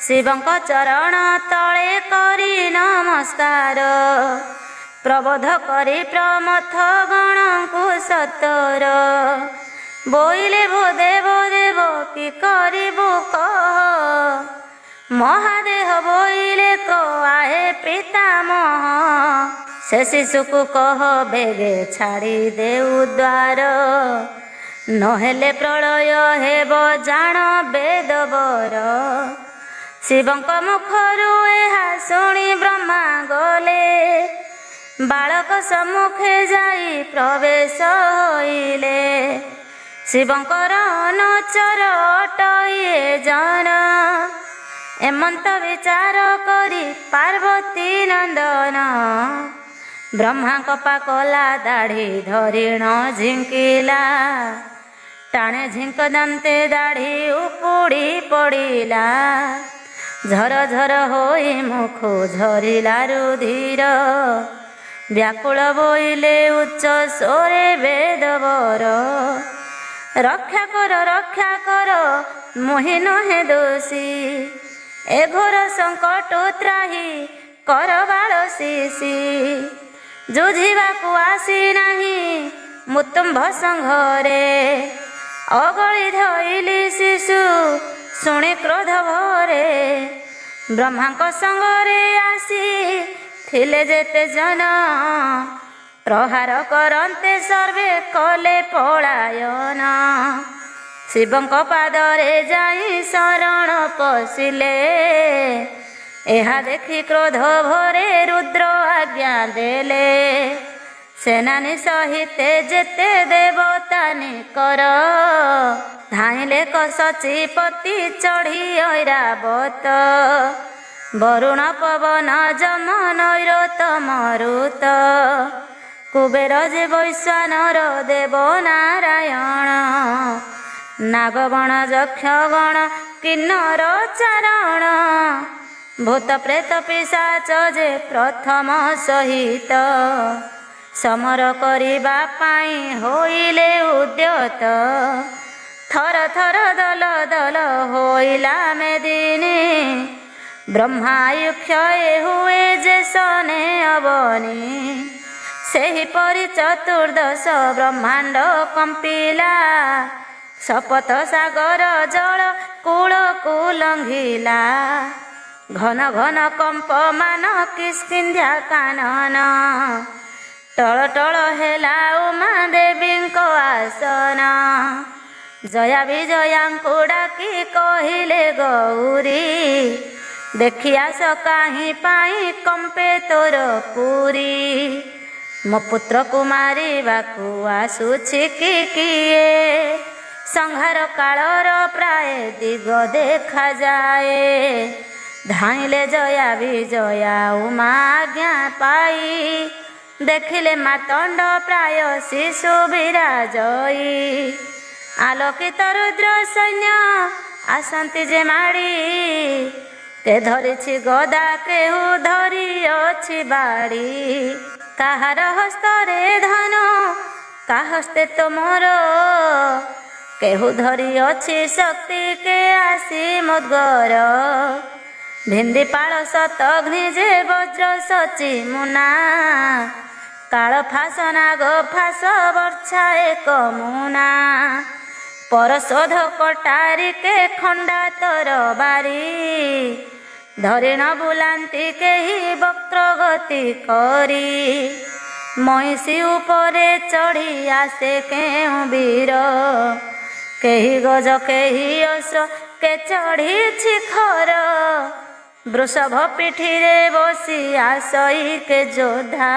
ଶିବଙ୍କ ଚରଣ ତଳେ କରି ନମସ୍କାର। ପ୍ରବୋଧ କରି ପ୍ରମଥ ଗଣଙ୍କୁ ସତର। ବୋଇଲେ ଭୋ ଦେବ ଦେବ କି କରିବୁ କହ। ମହାଦେହ ବୋଇଲେ କହେ ପିତାମହ। ସେ ଶିଶୁକୁ କହ ବେଗେ ଛାଡ଼ି ଦେଉ ଦ୍ୱାର। ନହେଲେ ପ୍ରଳୟ ହେବ ଜାଣ ବେଦବର। ଶିବଙ୍କ ମୁଖରୁ ଏହା ଶୁଣି ବ୍ରହ୍ମା ଗଲେ। ବାଳକ ସମ୍ମୁଖେ ଯାଇ ପ୍ରବେଶ ହୋଇଲେ। ଶିବଙ୍କର ଅନୁଚର ଅଟଇଏ ଜନ। ଏମନ୍ତ ବିଚାର କରି ପାର୍ବତୀ ନନ୍ଦନ। ବ୍ରହ୍ମାଙ୍କ ପାକଲା ଦାଢ଼ି ଧରିଣ ଝିଙ୍କିଲା। ଟାଣେ ଝିଙ୍କ ଦାନ୍ତେ ଦାଢ଼ି ଉପୁଡ଼ି ପଡ଼ିଲା। ଝର ଝର ହୋଇ ମୁଖୁ ଝରିଲା ରୁଧିର। ବ୍ୟାକୁଳ ବୋଇଲେ ଉଚ୍ଚ ସ୍ୱରେ ବେଦବର। ରକ୍ଷା କର ମୁହିଁ ନୁହେଁ ଦୋଷୀ। ଏ ଘୋର ସଙ୍କଟ ତ୍ରାହି କର ବାଳ ଶିଶି। ଯୁଝିବାକୁ ଆସି ନାହିଁ ମୁତୁମ୍ଭ ସଂଘରେ। ଅଗଳି ଧଇଲି ଶିଶୁ ଶୁଣି କ୍ରୋଧ ଭରେ। ବ୍ରହ୍ମାଙ୍କ ସଙ୍ଗରେ ଆସି ଥିଲେ ଯେତେ ଜନ। ପ୍ରହାର କରନ୍ତେ ସର୍ବେ କଲେ ପଳାୟନ। ଶିବଙ୍କ ପାଦରେ ଯାଇ ଶରଣ ପଶିଲେ। ଏହା ଦେଖି କ୍ରୋଧ ଭରେ ରୁଦ୍ର ଆଜ୍ଞା ଦେଲେ। ସେନାନୀ ସହିତେ ଯେତେ ଦେବତା ନିକର। ଧାଇଁଲେ କସଚିପତି ଚଢ଼ି ଐରାବତ। ବରୁଣ ପବନ ଯମ ନୈରତ ମରୁତ। କୁବେର ଯେ ବୈଶ୍ୱାନର ଦେବ ନାରାୟଣ। ନାଗଗଣ ଯକ୍ଷଗଣ କିନ୍ନର ଚାରଣ। ଭୂତ ପ୍ରେତ ପିଶାଚ ଯେ ପ୍ରଥମ ସହିତ। ସମର କରିବା ପାଇଁ ହୋଇଲେ ଉଦ୍ୟତ। ଥର ଥର ଦଲ ଦଲ ହୋଇଲା ମେଦିନୀ। ବ୍ରହ୍ମାୟୁ କ୍ଷୟ ହୁଏ ଯେ ସନେ ଅବନି। ସେହିପରି ଚତୁର୍ଦ୍ଦଶ ବ୍ରହ୍ମାଣ୍ଡ କମ୍ପିଲା। ଶପଥ ସାଗର ଜଳ କୂଳକୁ ଲଙ୍ଘିଲା। ଘନ ଘନ କମ୍ପମାନ କିଷ୍କିନ୍ଧ୍ୟା କାନନ। ଟଳ ଟଳ ହେଲା ଉମା ଦେବୀଙ୍କ ଆସନ। ଜୟା ବିଜୟାଙ୍କୁ ଡାକି କହିଲେ ଗୌରୀ। ଦେଖି ଆସ କାହିଁ ପାଇଁ କମ୍ପେ ତୋର ପୁରୀ। ମୋ ପୁତ୍ରକୁ ମାରିବାକୁ ଆସୁଛି କି କିଏ। ସଂହାର କାଳର ପ୍ରାୟ ଦିଗ ଦେଖାଯାଏ। ଧାଇଁଲେ ଜୟା ବିଜୟା ଉମା ଆଜ୍ଞା ପାଇ। ଦେଖିଲେ ମାତଣ୍ଡ ପ୍ରାୟ ଶିଶୁ ବିରାଜଇ। ଆଲୋକିତ ରୁଦ୍ର ସୈନ୍ୟ ଆସନ୍ତି ଯେ ମାଡ଼ି। କେ ଧରିଛି ଗଦା କେହୁ ଧରି ଅଛି ବାଡ଼ି। କାହାର ହସ୍ତରେ ଧନୁ କାହସ୍ତେ ତୁମର। କେହୁ ଧରି ଅଛି ଶକ୍ତି କେ ଆସି ମୁଦ୍ଗର। ଭିନ୍ଦିପାଳ ଶତଘ୍ନି ଯେ ବଜ୍ର ସଚି ମୁନା। କାଳ ଫାସ ନାଗ ଫାସ ବର୍ଚ୍ଛା ଏକ ମୁନା। ପରଶୋଧ କଟାରି କେ ଖଣ୍ଡା ତରବାରି। ଧରିଣ ବୁଲାନ୍ତି କେହି ବକ୍ର ଗତି କରି। ମଇଁଷି ଉପରେ ଚଢ଼ି ଆସେ କେଉଁ ବୀର। କେହି ଗଜ କେହି ଅଶ୍ଵ କେ ଚଢ଼ିଛି ଖର। ବୃଷଭ ପିଠିରେ ବସି ଆସଇ କେ ଯୋଦ୍ଧା।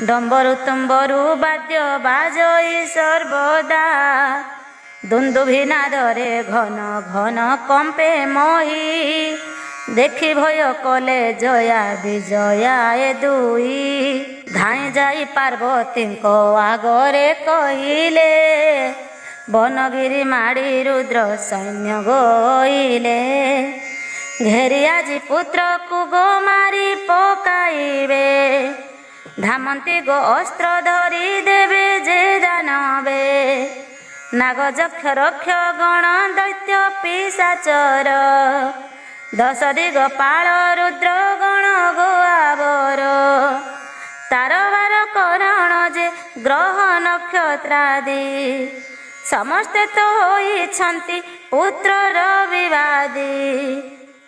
ଡମ୍ବରୁ ତୁମ୍ବରୁ ବାଦ୍ୟ ବାଜଇ ସର୍ବଦା। ଦୁନ୍ଦୁଭି ନାଦରେ ଘନ ଘନ କମ୍ପେ ମହି। ଦେଖି ଭୟ କଲେ ଜୟା ବିଜୟା ଏ ଦୁଇ। ଧାଇଁ ଯାଇ ପାର୍ବତୀଙ୍କ ଆଗରେ କହିଲେ ବନଗିରି ମାଡ଼ି ରୁଦ୍ର ସୈନ୍ୟ ଗୋଇଲେ। ଘେରି ଆଜି ପୁତ୍ରକୁ ଗୋ ମାରି ପକାଇବେ। ଧାମନ୍ତି ଗୋ ଅସ୍ତ୍ର ଧରି ଦେବେ ଯେ ଦାନବେ। ନାଗ ଯକ୍ଷ ରକ୍ଷ ଗଣ ଦୈତ୍ୟ ପିଶାଚର। ଦଶ ଦିଗ ପାଳ ରୁଦ୍ର ଗଣ ଗୋଆବର। ତାର ବାର କରଣ ଯେ ଗ୍ରହ ନକ୍ଷତ୍ରାଦି। ସମସ୍ତେ ତ ହୋଇଛନ୍ତି ପୁତ୍ରର ବିବାଦୀ।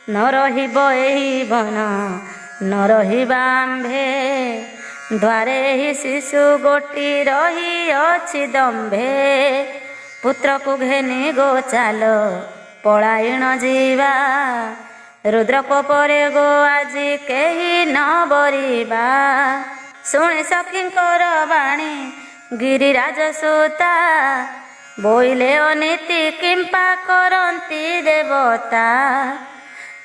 ନ ରହିବ ଏହି ବନ ନ ରହିବା ଆମ୍ଭେ। ଦ୍ୱାରେ ହିଁ ଶିଶୁ ଗୋଟି ରହିଅଛି ଦମ୍ଭେ। ପୁତ୍ରକୁ ଘେନି ଗୋ ଚାଲ ପଳାୟଣ ଯିବା। ରୁଦ୍ର କୋପରେ ଗୋ ଆଜି କେହି ନ ବରିବା। ଶୁଣି ସଖୀଙ୍କର ବାଣୀ ଗିରିରାଜ ସୁତା। ବୋଇଲେ ଅନୀତି କିମ୍ପା କରନ୍ତି ଦେବତା।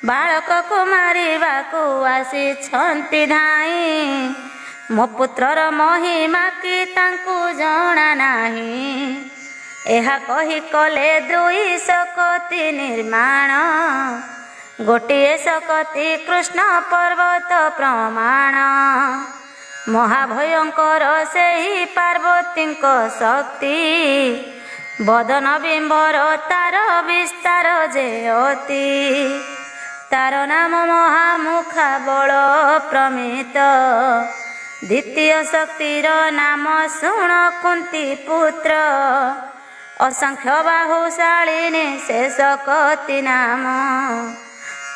ବାଳକକୁ ମାରିବାକୁ ଆସିଛନ୍ତି ଧାଇଁ। ମୋ ପୁତ୍ରର ମହିମା କି ତାଙ୍କୁ ଜଣା ନାହିଁ। ଏହା କହି କଲେ ଦୁଇ ଶକତି ନିର୍ମାଣ। ଗୋଟିଏ ଶକତି କୃଷ୍ଣ ପର୍ବତ ପ୍ରମାଣ। ମହାଭୟଙ୍କର ସେହି ପାର୍ବତୀଙ୍କ ଶକ୍ତି। ବଦନ ବିମ୍ବର ତାର ବିସ୍ତାର ଯେ ଅତି। ତାର ନାମ ମହାମୁଖା ବଳ ପ୍ରମିତ। ଦ୍ୱିତୀୟ ଶକ୍ତିର ନାମ ଶୁଣ କୁନ୍ତି ପୁତ୍ର। ଅସଂଖ୍ୟ ବାହୁଶାଳିନୀ ସେ ଶକତି ନାମ।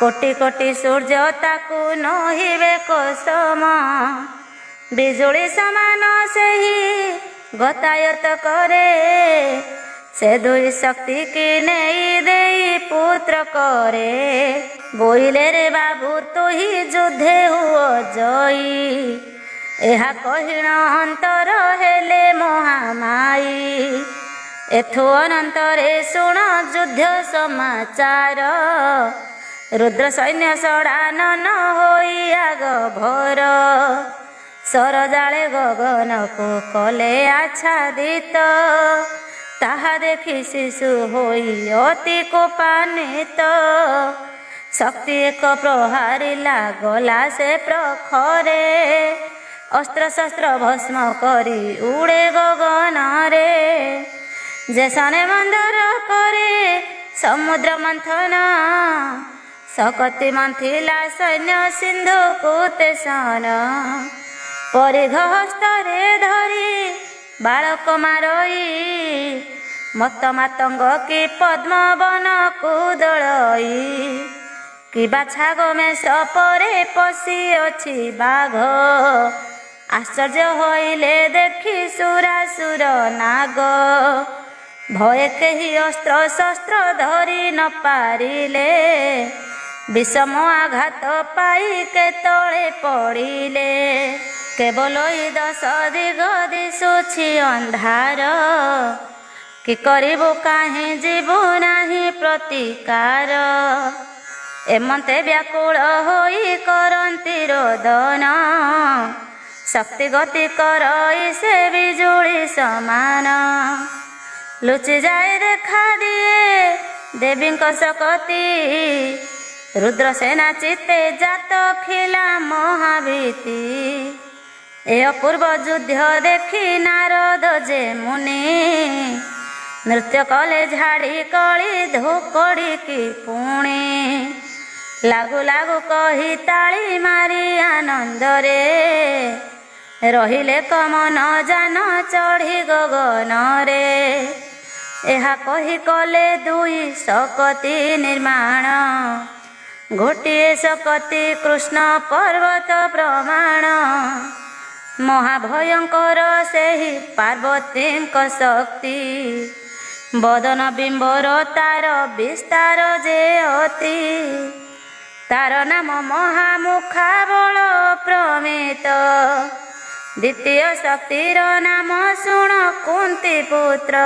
କୋଟି କୋଟି ସୂର୍ଯ୍ୟ ତାକୁ ନହିବେ କୋସମ। ବିଜୁଳି ସମାନ ସେହି ଗତାୟତ କରେ। ସେ ଦୁଇ ଶକ୍ତି କି ନେଇ ଦେଇ ପୁତ୍ର କରେ। ବୋଇଲେ ରେ ବାବୁ ତୁହି ଯୁଦ୍ଧେ ହୁଅ ଜୟୀ। ଏହା କହିଣ ଅନ୍ତର ହେଲେ ମହାମାୟୀ। ଏଥୁ ଅନନ୍ତରେ ଶୁଣ ଯୁଦ୍ଧ ସମାଚାର। ରୁଦ୍ର ସୈନ୍ୟ ଷଡ଼ାନନ ହୋଇ ଆଗ ଭୋର। ସରଜାଳେ ଗଗନକୁ କଲେ ଆଚ୍ଛାଦିତ। ତାହା ଦେଖି ଶିଶୁ ହୋଇ ଅତି କୋପାନ୍ୱିତ। ଶକ୍ତି ଏକ ପ୍ରହାରିଲା ଗଲା ସେ ପ୍ରଖରେ। ଅସ୍ତ୍ରଶସ୍ତ୍ର ଭସ୍ମ କରି ଉଡ଼େ ଗଗନରେ। ଯେ ସନେ ମନ୍ଥର କରେ ସମୁଦ୍ର ମନ୍ଥନ। ଶକତି ମନ୍ଥିଲା ସୈନ୍ୟ ସିନ୍ଧୁକୁ ତେସନ। ପରିଘ ହସ୍ତରେ ଧରି ବାଳକ ମାରଇ। ମତ ମାତଙ୍ଗ କି ପଦ୍ମବନକୁ ଦଳଇ। କି ବାଛା ଗୋମେଷ ପରେ ପଶିଅଛି ବାଘ। ଆଶ୍ଚର୍ଯ୍ୟ ହୋଇଲେ ଦେଖି ସୁରାସୁର ନାଗ। ଭୟ କେହି ଅସ୍ତ୍ର ଶସ୍ତ୍ର ଧରି ନ ପାରିଲେ। ବିଷମ ଆଘାତ ପାଇ କେତଳେ ପଡ଼ିଲେ। କେବଳ ଏଇ ଦଶ ଦିଗ ଦିଶୁଛି ଅନ୍ଧାର। କି କରିବୁ କାହିଁ ଯିବୁ ନାହିଁ ପ୍ରତିକାର। ଏମନ୍ତେ ବ୍ୟାକୁଳ ହୋଇ କରନ୍ତି ରୋଦନ। ଶକ୍ତି ଗତି କରଇ ସେ ବିଜୁଳି ସମାନ। ଲୁଚି ଯାଏ ଦେଖା ଦିଏ ଦେବୀଙ୍କ ଶକତି। ରୁଦ୍ର ସେନା ଚିତ୍ତେ ଜାତ ଖିଲା ମହାଭୀତି। ଏ ଅପୂର୍ବ ଯୁଦ୍ଧ ଦେଖି ନାରଦ ଯେ ମୁନି। ନୃତ୍ୟ କଲେ ଝାଡ଼ି କଳି ଧୋକଡ଼ିକି ପୁଣି। ଲାଗୁ ଲାଗୁ କହି ତାଳି ମାରି ଆନନ୍ଦରେ। ରହିଲେ କମନ ଯାନ ଚଢ଼ି ଗଗନରେ। ଏହା କହି କଲେ ଦୁଇ ଶକତି ନିର୍ମାଣ। ଗୋଟିଏ ଶକତି କୃଷ୍ଣ ପର୍ବତ ପ୍ରମାଣ। ମହାଭୟଙ୍କର ସେହି ପାର୍ବତୀଙ୍କ ଶକ୍ତି। ବଦନ ବିମ୍ବର ତାର ବିସ୍ତାର ଯେ ଅତି। ତାର ନାମ ମହାମୁଖା ବଳ ପ୍ରମିତ। ଦ୍ୱିତୀୟ ଶକ୍ତିର ନାମ ଶୁଣ କୁନ୍ତି ପୁତ୍ର।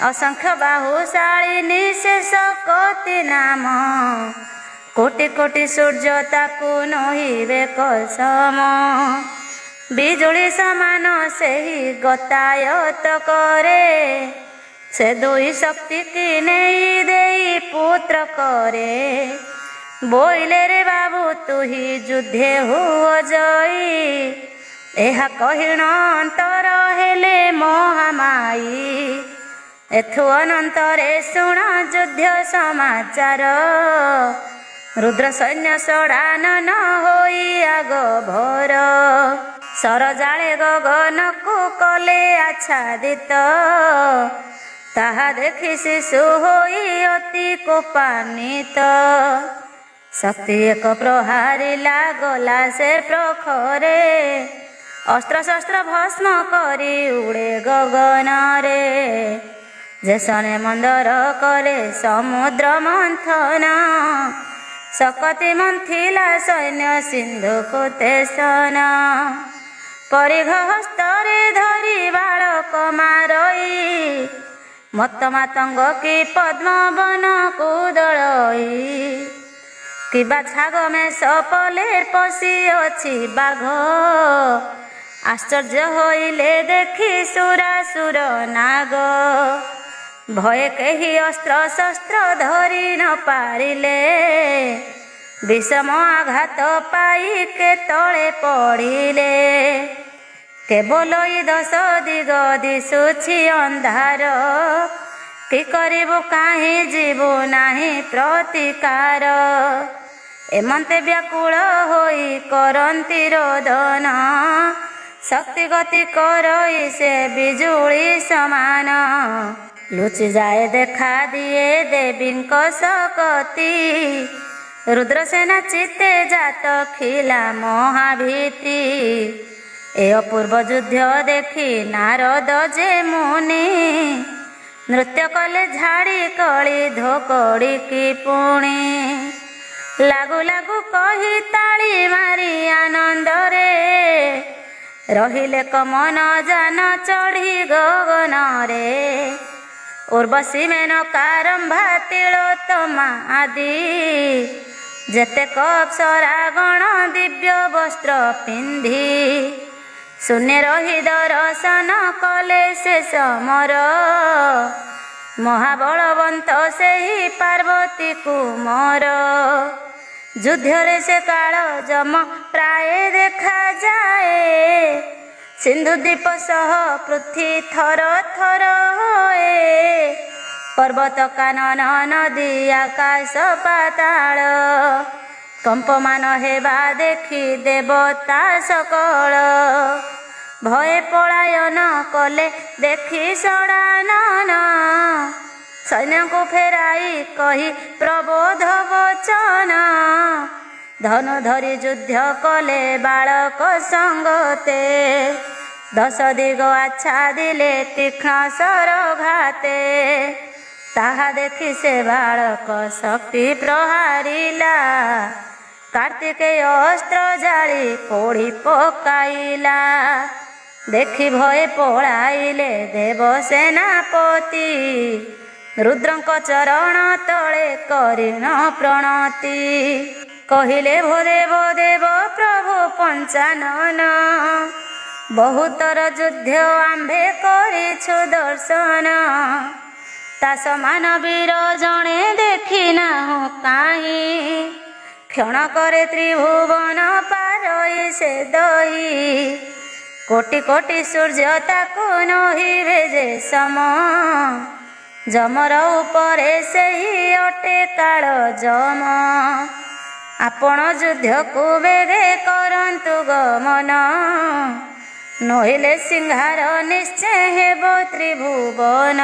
ଅସଂଖ୍ୟ ବାହୁଶାଳିନୀ ସେ ଶକତି ନାମ। କୋଟି କୋଟି ସୂର୍ଯ୍ୟ ତାକୁ ନହିବେ କସମ। ବିଜୁଳି ସମାନ ସେହି ଗତାୟତ କରେ। ସେ ଦୁଇ ଶକ୍ତି କି ନେଇ ଦେଇ ପୁତ୍ର କରେ। ବୋଇଲେ ରେ ବାବୁ ତୁହି ଯୁଦ୍ଧେ ହୁଅ ଜୟୀ। ଏହା କହିଣ ଅନ୍ତର ହେଲେ ମହାମାୟୀ। ଏଥୁ ଅନନ୍ତରେ ଶୁଣ ଯୁଦ୍ଧ ସମାଚାର। ରୁଦ୍ର ସୈନ୍ୟ ଷଡ଼ାନନ ହୋଇ ଆଗ ଭୋର। ସରଜାଳେ ଗଗନକୁ କଲେ ଆଚ୍ଛାଦିତ। ତାହା ଦେଖି ଶିଶୁ ହୋଇ ଅତି କୋପାନ୍ୱିତ। ଶକ୍ତି ଏକ ପ୍ରହାରିଲା ଗଲା ସେ ପ୍ରଖରେ। ଅସ୍ତ୍ରଶସ୍ତ୍ର ଭସ୍ମ କରି ଉଡ଼େ ଗଗନରେ। ଯେସନେ ମନ୍ଦର କରେ ସମୁଦ୍ର ମନ୍ଥନ। ଶକତି ମନ୍ଥିଲା ସୈନ୍ୟ ସିନ୍ଧୁକୁ ତେସନ। ପରିଘ ହସ୍ତରେ ଧରି ବାଳକ ମାରଇ। ମତ୍ତ ମାତଙ୍ଗ କି ପଦ୍ମବନକୁ ଦଳଇ। କିବା ଛାଗ ମେଷ ପଲେ ପଶି ଅଛି ବାଘ। ଆଶ୍ଚର୍ଯ୍ୟ ହୋଇଲେ ଦେଖି ସୁରାସୁର ନାଗ। ଭୟ କେହି ଅସ୍ତ୍ର ଶସ୍ତ୍ର ଧରି ନ ପାରିଲେ। ବିଷମ ଆଘାତ ପାଇ କେତଳେ ପଡ଼ିଲେ। କେବଳ ଇ ଦଶ ଦିଗ ଦିଶୁଛି ଅନ୍ଧାର। କି କରିବୁ କାହିଁ ଯିବୁ ନାହିଁ ପ୍ରତିକାର। ଏମନ୍ତେ ବ୍ୟାକୁଳ ହୋଇ କରନ୍ତି ରୋଦନ। ଶକ୍ତି ଗତି କରଇ ସେ ବିଜୁଳି ସମାନ। ଲୁଚି ଯାଏ ଦେଖା ଦିଏ ଦେବୀଙ୍କ ଶକତି। ରୁଦ୍ରସେନା ଚିତ୍ତେ ଜାତ ଖିଲା ମହାଭୀତି। ଏ ଅପୂର୍ବ ଯୁଦ୍ଧ ଦେଖି ନାରଦ ଯେ ମୁନି। ନୃତ୍ୟ କଲେ ଝାଡ଼ି କଳି ଧୋକଡ଼ି କି ପୁଣି। ଲାଗୁ ଲାଗୁ କହି ତାଳି ମାରି ଆନନ୍ଦରେ। ରହିଲେ କମନ ଯାନ ଚଢ଼ି ଗଗନରେ। ଉର୍ବଶୀ ମେନକାରମ୍ଭା ତିଳୋତ୍ତମା ଆଦି। ଯେତେକ ଅପ୍ସରାଗଣ ଦିବ୍ୟ ବସ୍ତ୍ର ପିନ୍ଧି। ଶୂନ୍ୟ ରହି ଦର୍ଶନ କଲେ ସେ ସମର। ମହାବଳବନ୍ତ ସେହି ପାର୍ବତୀ କୁମର। ଯୁଦ୍ଧରେ ସେ କାଳ ଯମ ପ୍ରାୟ ଦେଖାଯାଏ। ସିନ୍ଧୁ ଦ୍ୱୀପ ସହ ପୃଥ୍ୱୀ ଥର ଥର ହୋଏ। ପର୍ବତ କାନନ ନଦୀ ଆକାଶ ପାତାଳ। କମ୍ପମାନ ହେବା ଦେଖି ଦେବତା ସକଳ। ଭୟ ପଳାୟନ କଲେ ଦେଖି ଷଡ଼ାନନ। ସୈନ୍ୟଙ୍କୁ ଫେରାଇ କହି ପ୍ରବୋଧ ବଚନ। ଧନୁ ଧରି ଯୁଦ୍ଧ କଲେ ବାଳକ ସଙ୍ଗତେ। ଦଶ ଦିଗ ଆଚ୍ଛାଦିଲେ ତୀକ୍ଷ୍ଣ ସରଘାତେ। ତାହା ଦେଖି ସେ ବାଳକ ଶକ୍ତି ପ୍ରହାରିଲା। କାର୍ତ୍ତିକେୟ ଅସ୍ତ୍ର ଜାଳି ପୋଡ଼ି ପକାଇଲା। ଦେଖି ଭୟ ପଳାଇଲେ ଦେବ ସେନାପତି। ରୁଦ୍ରଙ୍କ ଚରଣ ତଳେ କରିଣ ପ୍ରଣତି। କହିଲେ ଭୋ ଦେବ ଦେବ ପ୍ରଭୁ ପଞ୍ଚାନନ। ବହୁତର ଯୁଦ୍ଧ ଆମ୍ଭେ କରିଛୁ ଦର୍ଶନ। ତା ସମାନ ବୀର ଜଣେ ଦେଖି ନାହୁଁ କାହିଁ। କ୍ଷଣକରେ ତ୍ରିଭୁବନ ପାରଇ ସେ ଦଇ। କୋଟି କୋଟି ସୂର୍ଯ୍ୟ ତାକୁ ନହିବେ ଯେ ସମ। ଯମର ଉପରେ ସେହି ଅଟେ କାଳ ଯମ। ଆପଣ ଯୁଦ୍ଧକୁ ବେଗେ କରନ୍ତୁ ଗମନ। ନହିଲେ ସିଂହାର ନିଶ୍ଚୟ ହେବ ତ୍ରିଭୁବନ।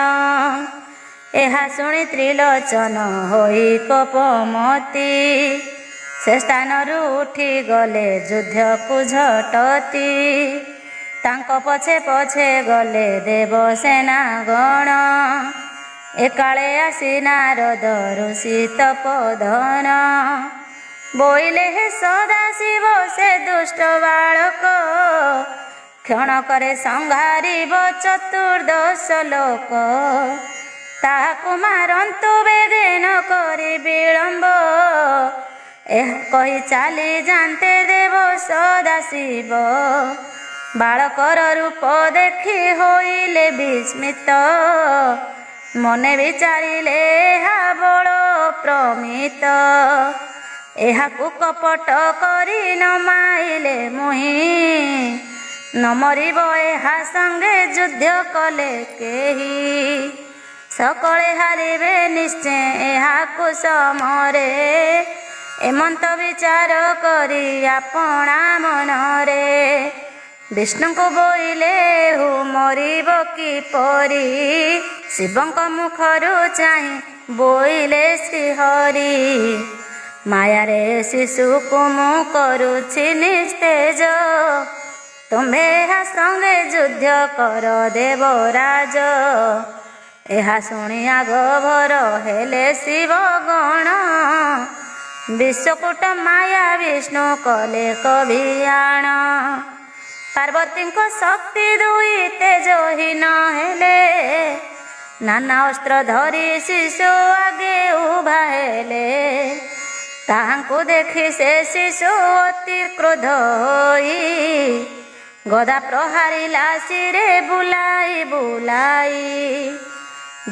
ଏହା ଶୁଣି ତ୍ରିଲୋଚନ ହୋଇ କୋପମତି। ସେ ସ୍ଥାନରୁ ଉଠି ଗଲେ ଯୁଦ୍ଧକୁ ଝଟତି। ତାଙ୍କ ପଛେ ପଛେ ଗଲେ ଦେବସେନା ଗଣ। ଏକାଳେ ଆସି ନାରଦ ଋଷି ତପୋଧନ। ବୋଇଲେ ହେ ସଦାଶିବ ସେ ଦୁଷ୍ଟ ବାଳକ। କ୍ଷଣକରେ ସଂହାରିବ ଚତୁର୍ଦ୍ଦଶ ଲୋକ। ତାହାକୁ ମାରନ୍ତୁ ବେଗେ ନ କରି ବିଳମ୍ବ। ଏହା କହି ଚାଲି ଯାନ୍ତେ ଦେବ ସଦାଶିବ। ବାଳକର ରୂପ ଦେଖି ହୋଇଲେ ବିସ୍ମିତ। ମନେ ବିଚାରିଲେ ଏହା ବଳ ପ୍ରମିତ। ଏହାକୁ କପଟ କରି ନ ମାଇଲେ ମୁହିଁ, ନ ମରିବ ଏହା ସଙ୍ଗେ ଯୁଦ୍ଧ କଲେ କେହି। ସକଳେ ହାରିବେ ନିଶ୍ଚୟ ଏହାକୁ ସମରେ, ଏମନ୍ତ ବିଚାର କରି ଆପଣା ମନରେ। ବିଷ୍ଣୁଙ୍କୁ ବୋଇଲେ ହୁ ମରିବ କିପରି, ଶିବଙ୍କ ମୁଖରୁ ଚାହିଁ ବୋଇଲେ ଶ୍ରୀହରି। ମାୟାରେ ଶିଶୁକୁ ମୁଁ କରୁଛି ନିସ୍ତେଜ, ତୁମ୍ଭେ ଏହା ସଙ୍ଗେ ଯୁଦ୍ଧ କର ଦେବରାଜ। ଏହା ଶୁଣି ଆଗଭର ହେଲେ ଶିବ ଗଣ, ବିଶ୍ୱକୂଟ ମାୟା ବିଷ୍ଣୁ କଲେ କବିୟାଣ। ପାର୍ବତୀଙ୍କ ଶକ୍ତି ଦୁଇ ତେଜହୀନ ହେଲେ, ନାନା ଅସ୍ତ୍ର ଧରି ଶିଶୁ ଆଗେ ଉଭା ହେଲେ। ତାହାଙ୍କୁ ଦେଖି ସେ ଶିଶୁ ଅତି କ୍ରୋଧ ହୋଇ, ଗଦା ପ୍ରହାରିଲା ଶିରେ ବୁଲାଇ ବୁଲାଇ।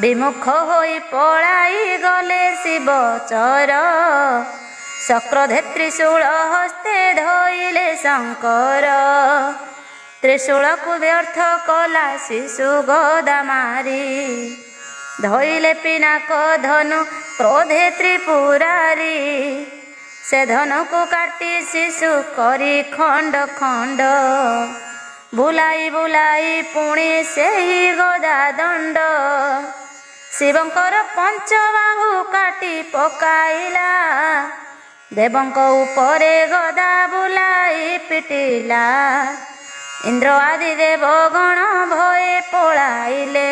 ବିମୁଖ ହୋଇ ପଳାଇ ଗଲେ ଶିବ ଚର, ଚକ୍ରଧେ ତ୍ରିଶୂଳ ହସ୍ତେ ଧଇଲେ ଶଙ୍କର। ତ୍ରିଶୂଳକୁ ବ୍ୟର୍ଥ କଲା ଶିଶୁ ଗଦା ମାରି, ଧଇଲେ ପିନାକ ଧନୁ କ୍ରୋଧେ ତ୍ରିପୁରାରୀ। ସେ ଧନୁକୁ କାଟି ଶିଶୁ କରି ଖଣ୍ଡ ଖଣ୍ଡ, ବୁଲାଇ ବୁଲାଇ ପୁଣି ସେହି ଗଦା ଦଣ୍ଡ। ଶିବଙ୍କର ପଞ୍ଚବାହୁ କାଟି ପକାଇଲା, ଦେବଙ୍କ ଉପରେ ଗଦା ବୁଲାଇ ପିଟିଲା। ଇନ୍ଦ୍ର ଆଦି ଦେବ ଗଣ ଭଏ ପଳାଇଲେ,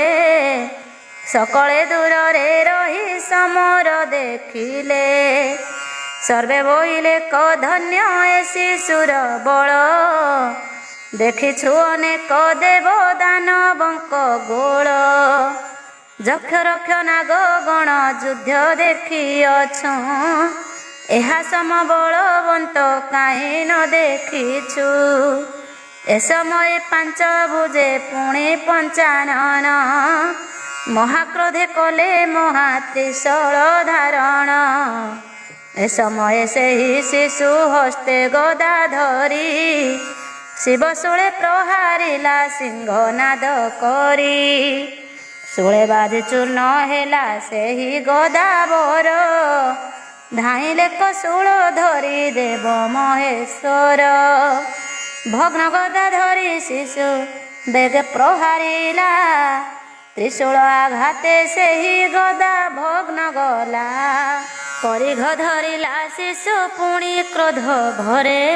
ସକଳେ ଦୂରରେ ରହି ସମର ଦେଖିଲେ। ସର୍ବେ ବୋଇଲେ କ ଧନ୍ୟ ଏ ଶିଶୁର ବଳ, ଦେଖିଛୁ ଅନେକ ଦେବ ଦାନବଙ୍କ ଗୋଳ। ଯକ୍ଷ ରକ୍ଷ ନାଗ ଗଣ ଯୁଦ୍ଧ ଦେଖିଅଛୁ, ଏହା ସମ ବଳବନ୍ତ କାହିଁ ନ ଦେଖିଛୁ। ଏ ସମୟ ପାଞ୍ଚ ଭୁଜେ ପୁଣି ପଞ୍ଚାନନ, ମହାକ୍ରୋଧେ କଲେ ମହା ତ୍ରିଶୂଳ ଧାରଣ। ଏ ସମୟ ସେହି ଶିଶୁ ହସ୍ତେ ଗଦା ଧରି, ଶିବ ଶୂଳେ ପ୍ରହାରିଲା ସିଂହନାଦ କରି। ଶୂଳେ ବାଜି ଚୂର୍ଣ୍ଣ ହେଲା ସେହି ଗଦା ବର, ଧାଇଁଲେ କଶୂଳ ଧରି ଦେବ ମହେଶ୍ୱର। ଭଗ୍ନ ଗଦା ଧରି ଶିଶୁ ବେଗେ ପ୍ରହାରିଲା, ତ୍ରିଶୂଳ ଆଘାତେ ସେହି ଗଦା ଭଗ୍ନ ଗଲା। ପରିଘ ଧରିଲା ଶିଶୁ ପୁଣି କ୍ରୋଧ ଭରେ,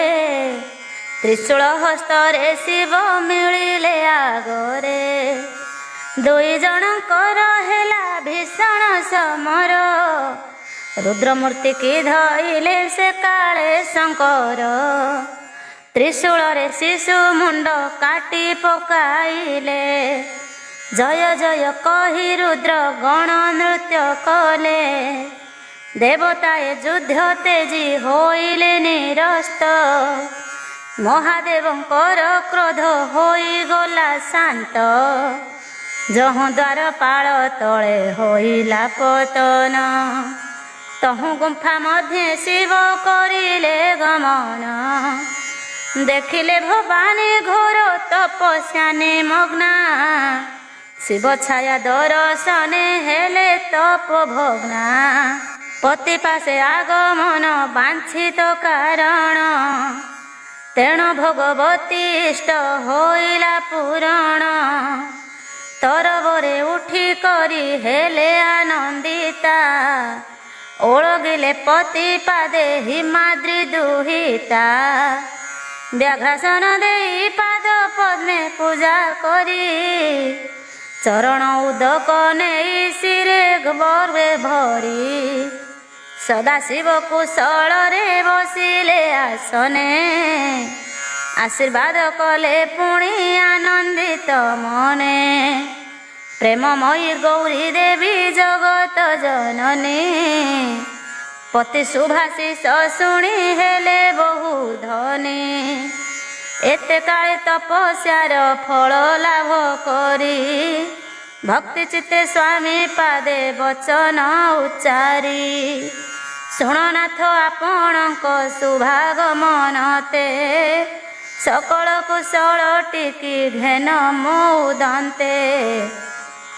ତ୍ରିଶୂଳ ହସ୍ତରେ ଶିବ ମିଳିଲେ ଆଗରେ। ଦୁଇ ଜଣଙ୍କର ହେଲା ଭୀଷଣ ସମର, ରୁଦ୍ରମୂର୍ତ୍ତି କି ଧଇଲେ ସେ କାଳେ ଶଙ୍କର। ତ୍ରିଶୂଳରେ ଶିଶୁ ମୁଣ୍ଡ କାଟି ପକାଇଲେ, ଜୟ ଜୟ କହି ରୁଦ୍ର ଗଣ ନୃତ୍ୟ କଲେ। ଦେବତାଏ ଯୁଦ୍ଧ ତେଜି ହୋଇଲେ ନିରସ୍ତ, ମହାଦେବଙ୍କର କ୍ରୋଧ ହୋଇଗଲା ଶାନ୍ତ। ଯହୁଁ ଦ୍ୱାର ପାଳ ତଳେ ହୋଇଲା ପତନ, ତହୁଁ ଗୁମ୍ଫା ମଧ୍ୟେ ଶିବ କରିଲେ ଗମନ। ଦେଖିଲେ ଭବାନୀ ଘୋର ତପସ୍ୟା ନିମଗ୍ନା, ଶିବ ଛାୟା ଦର୍ଶନେ ହେଲେ ତପ ଭଗ୍ନା। ପତି ପାଶେ ଆଗମନ ବାଞ୍ଛିତ କାରଣ, ତେଣୁ ଭଗବତୀ ଇଷ୍ଟ ହୋଇଲା ପୂରଣ। ତରବରେ ଉଠି କରି ହେଲେ ଆନନ୍ଦିତା, ଓଳଗିଲେ ପତି ପାଦେ ହିମାଦ୍ରି ଦୁହିତା। ବ୍ୟାଘ୍ରାସନ ଦେଇ ପାଦ ପଦ୍ମେ ପୂଜା କରି, ଚରଣ ଉଦକ ନେଇ ଶିରେ ଗର୍ବେ ଭରି। ସଦାଶିବ କୁଶଳରେ ବସିଲେ ଆସନେ, ଆଶୀର୍ବାଦ କଲେ ପୁଣି ଆନନ୍ଦିତ ମନେ। ପ୍ରେମମୟୀ ଗୌରୀ ଦେବୀ ଜଗତ ଜନନୀ, ପତି ଶୁଭାଶିଷ ଶୁଣି ହେଲେ ବହୁ ଧନୀ। ଏତେ କାଳେ ତପସ୍ୟାର ଫଳ ଲାଭ କରି, ଭକ୍ତି ଚିତ୍ତେ ସ୍ୱାମୀ ପାଦେ ବଚନ ଉଚ୍ଚାରି ଶୁଣନାଥ ଆପଣଙ୍କ ସୁଭାଗ ମନତେ ସକଳ କୁଶଳ ଟିକି ଘେନ ମୁଦନ୍ତେ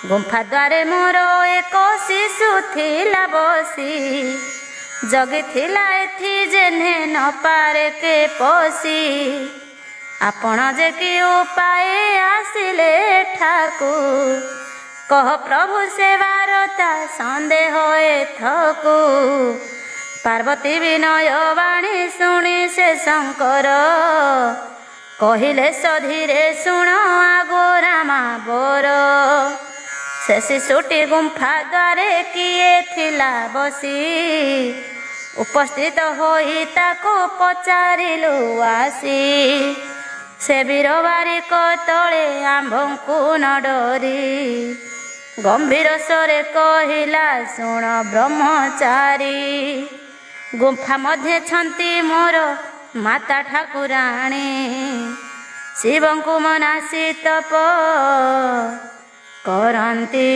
ଗୁମ୍ଫା ଦ୍ୱାରେ ମୋର ଏକ ଶିଶୁ ଥିଲା ବସି ଜଗିଥିଲା ଏଥି ଯେହ୍ନେ ନ ପାରେ କେ ପଶି ଆପଣ ଯେ କି ଉପାୟ ଆସିଲେ ଏଠାକୁ କହ ପ୍ରଭୁ ସେବାରତା ସନ୍ଦେହ ଏଥକୁ ପାର୍ବତୀ ବିନୟ ବାଣୀ ଶୁଣି ସେ ଶଙ୍କର କହିଲେ ସଧୀରେ ଶୁଣ ଆଗୋରା ମା ବୋର ସେ ଶିଶୁଟି ଗୁମ୍ଫା ଦ୍ୱାରେ କିଏ ଥିଲା ବସି ଉପସ୍ଥିତ ହୋଇ ତାକୁ ପଚାରିଲୁ ଆସି ସେ ବୀର ବାରିକ ତଳେ ଆମ୍ଭଙ୍କୁ ନ ଡରି ଗମ୍ଭୀର ସ୍ୱରେ କହିଲା ଶୁଣ ବ୍ରହ୍ମଚାରୀ ଗୁମ୍ଫା ମଧ୍ୟରେ ଛନ୍ତି ମୋର ମାତା ଠାକୁରାଣୀ ଶିବଙ୍କୁ ମନାସି ତପ କରନ୍ତି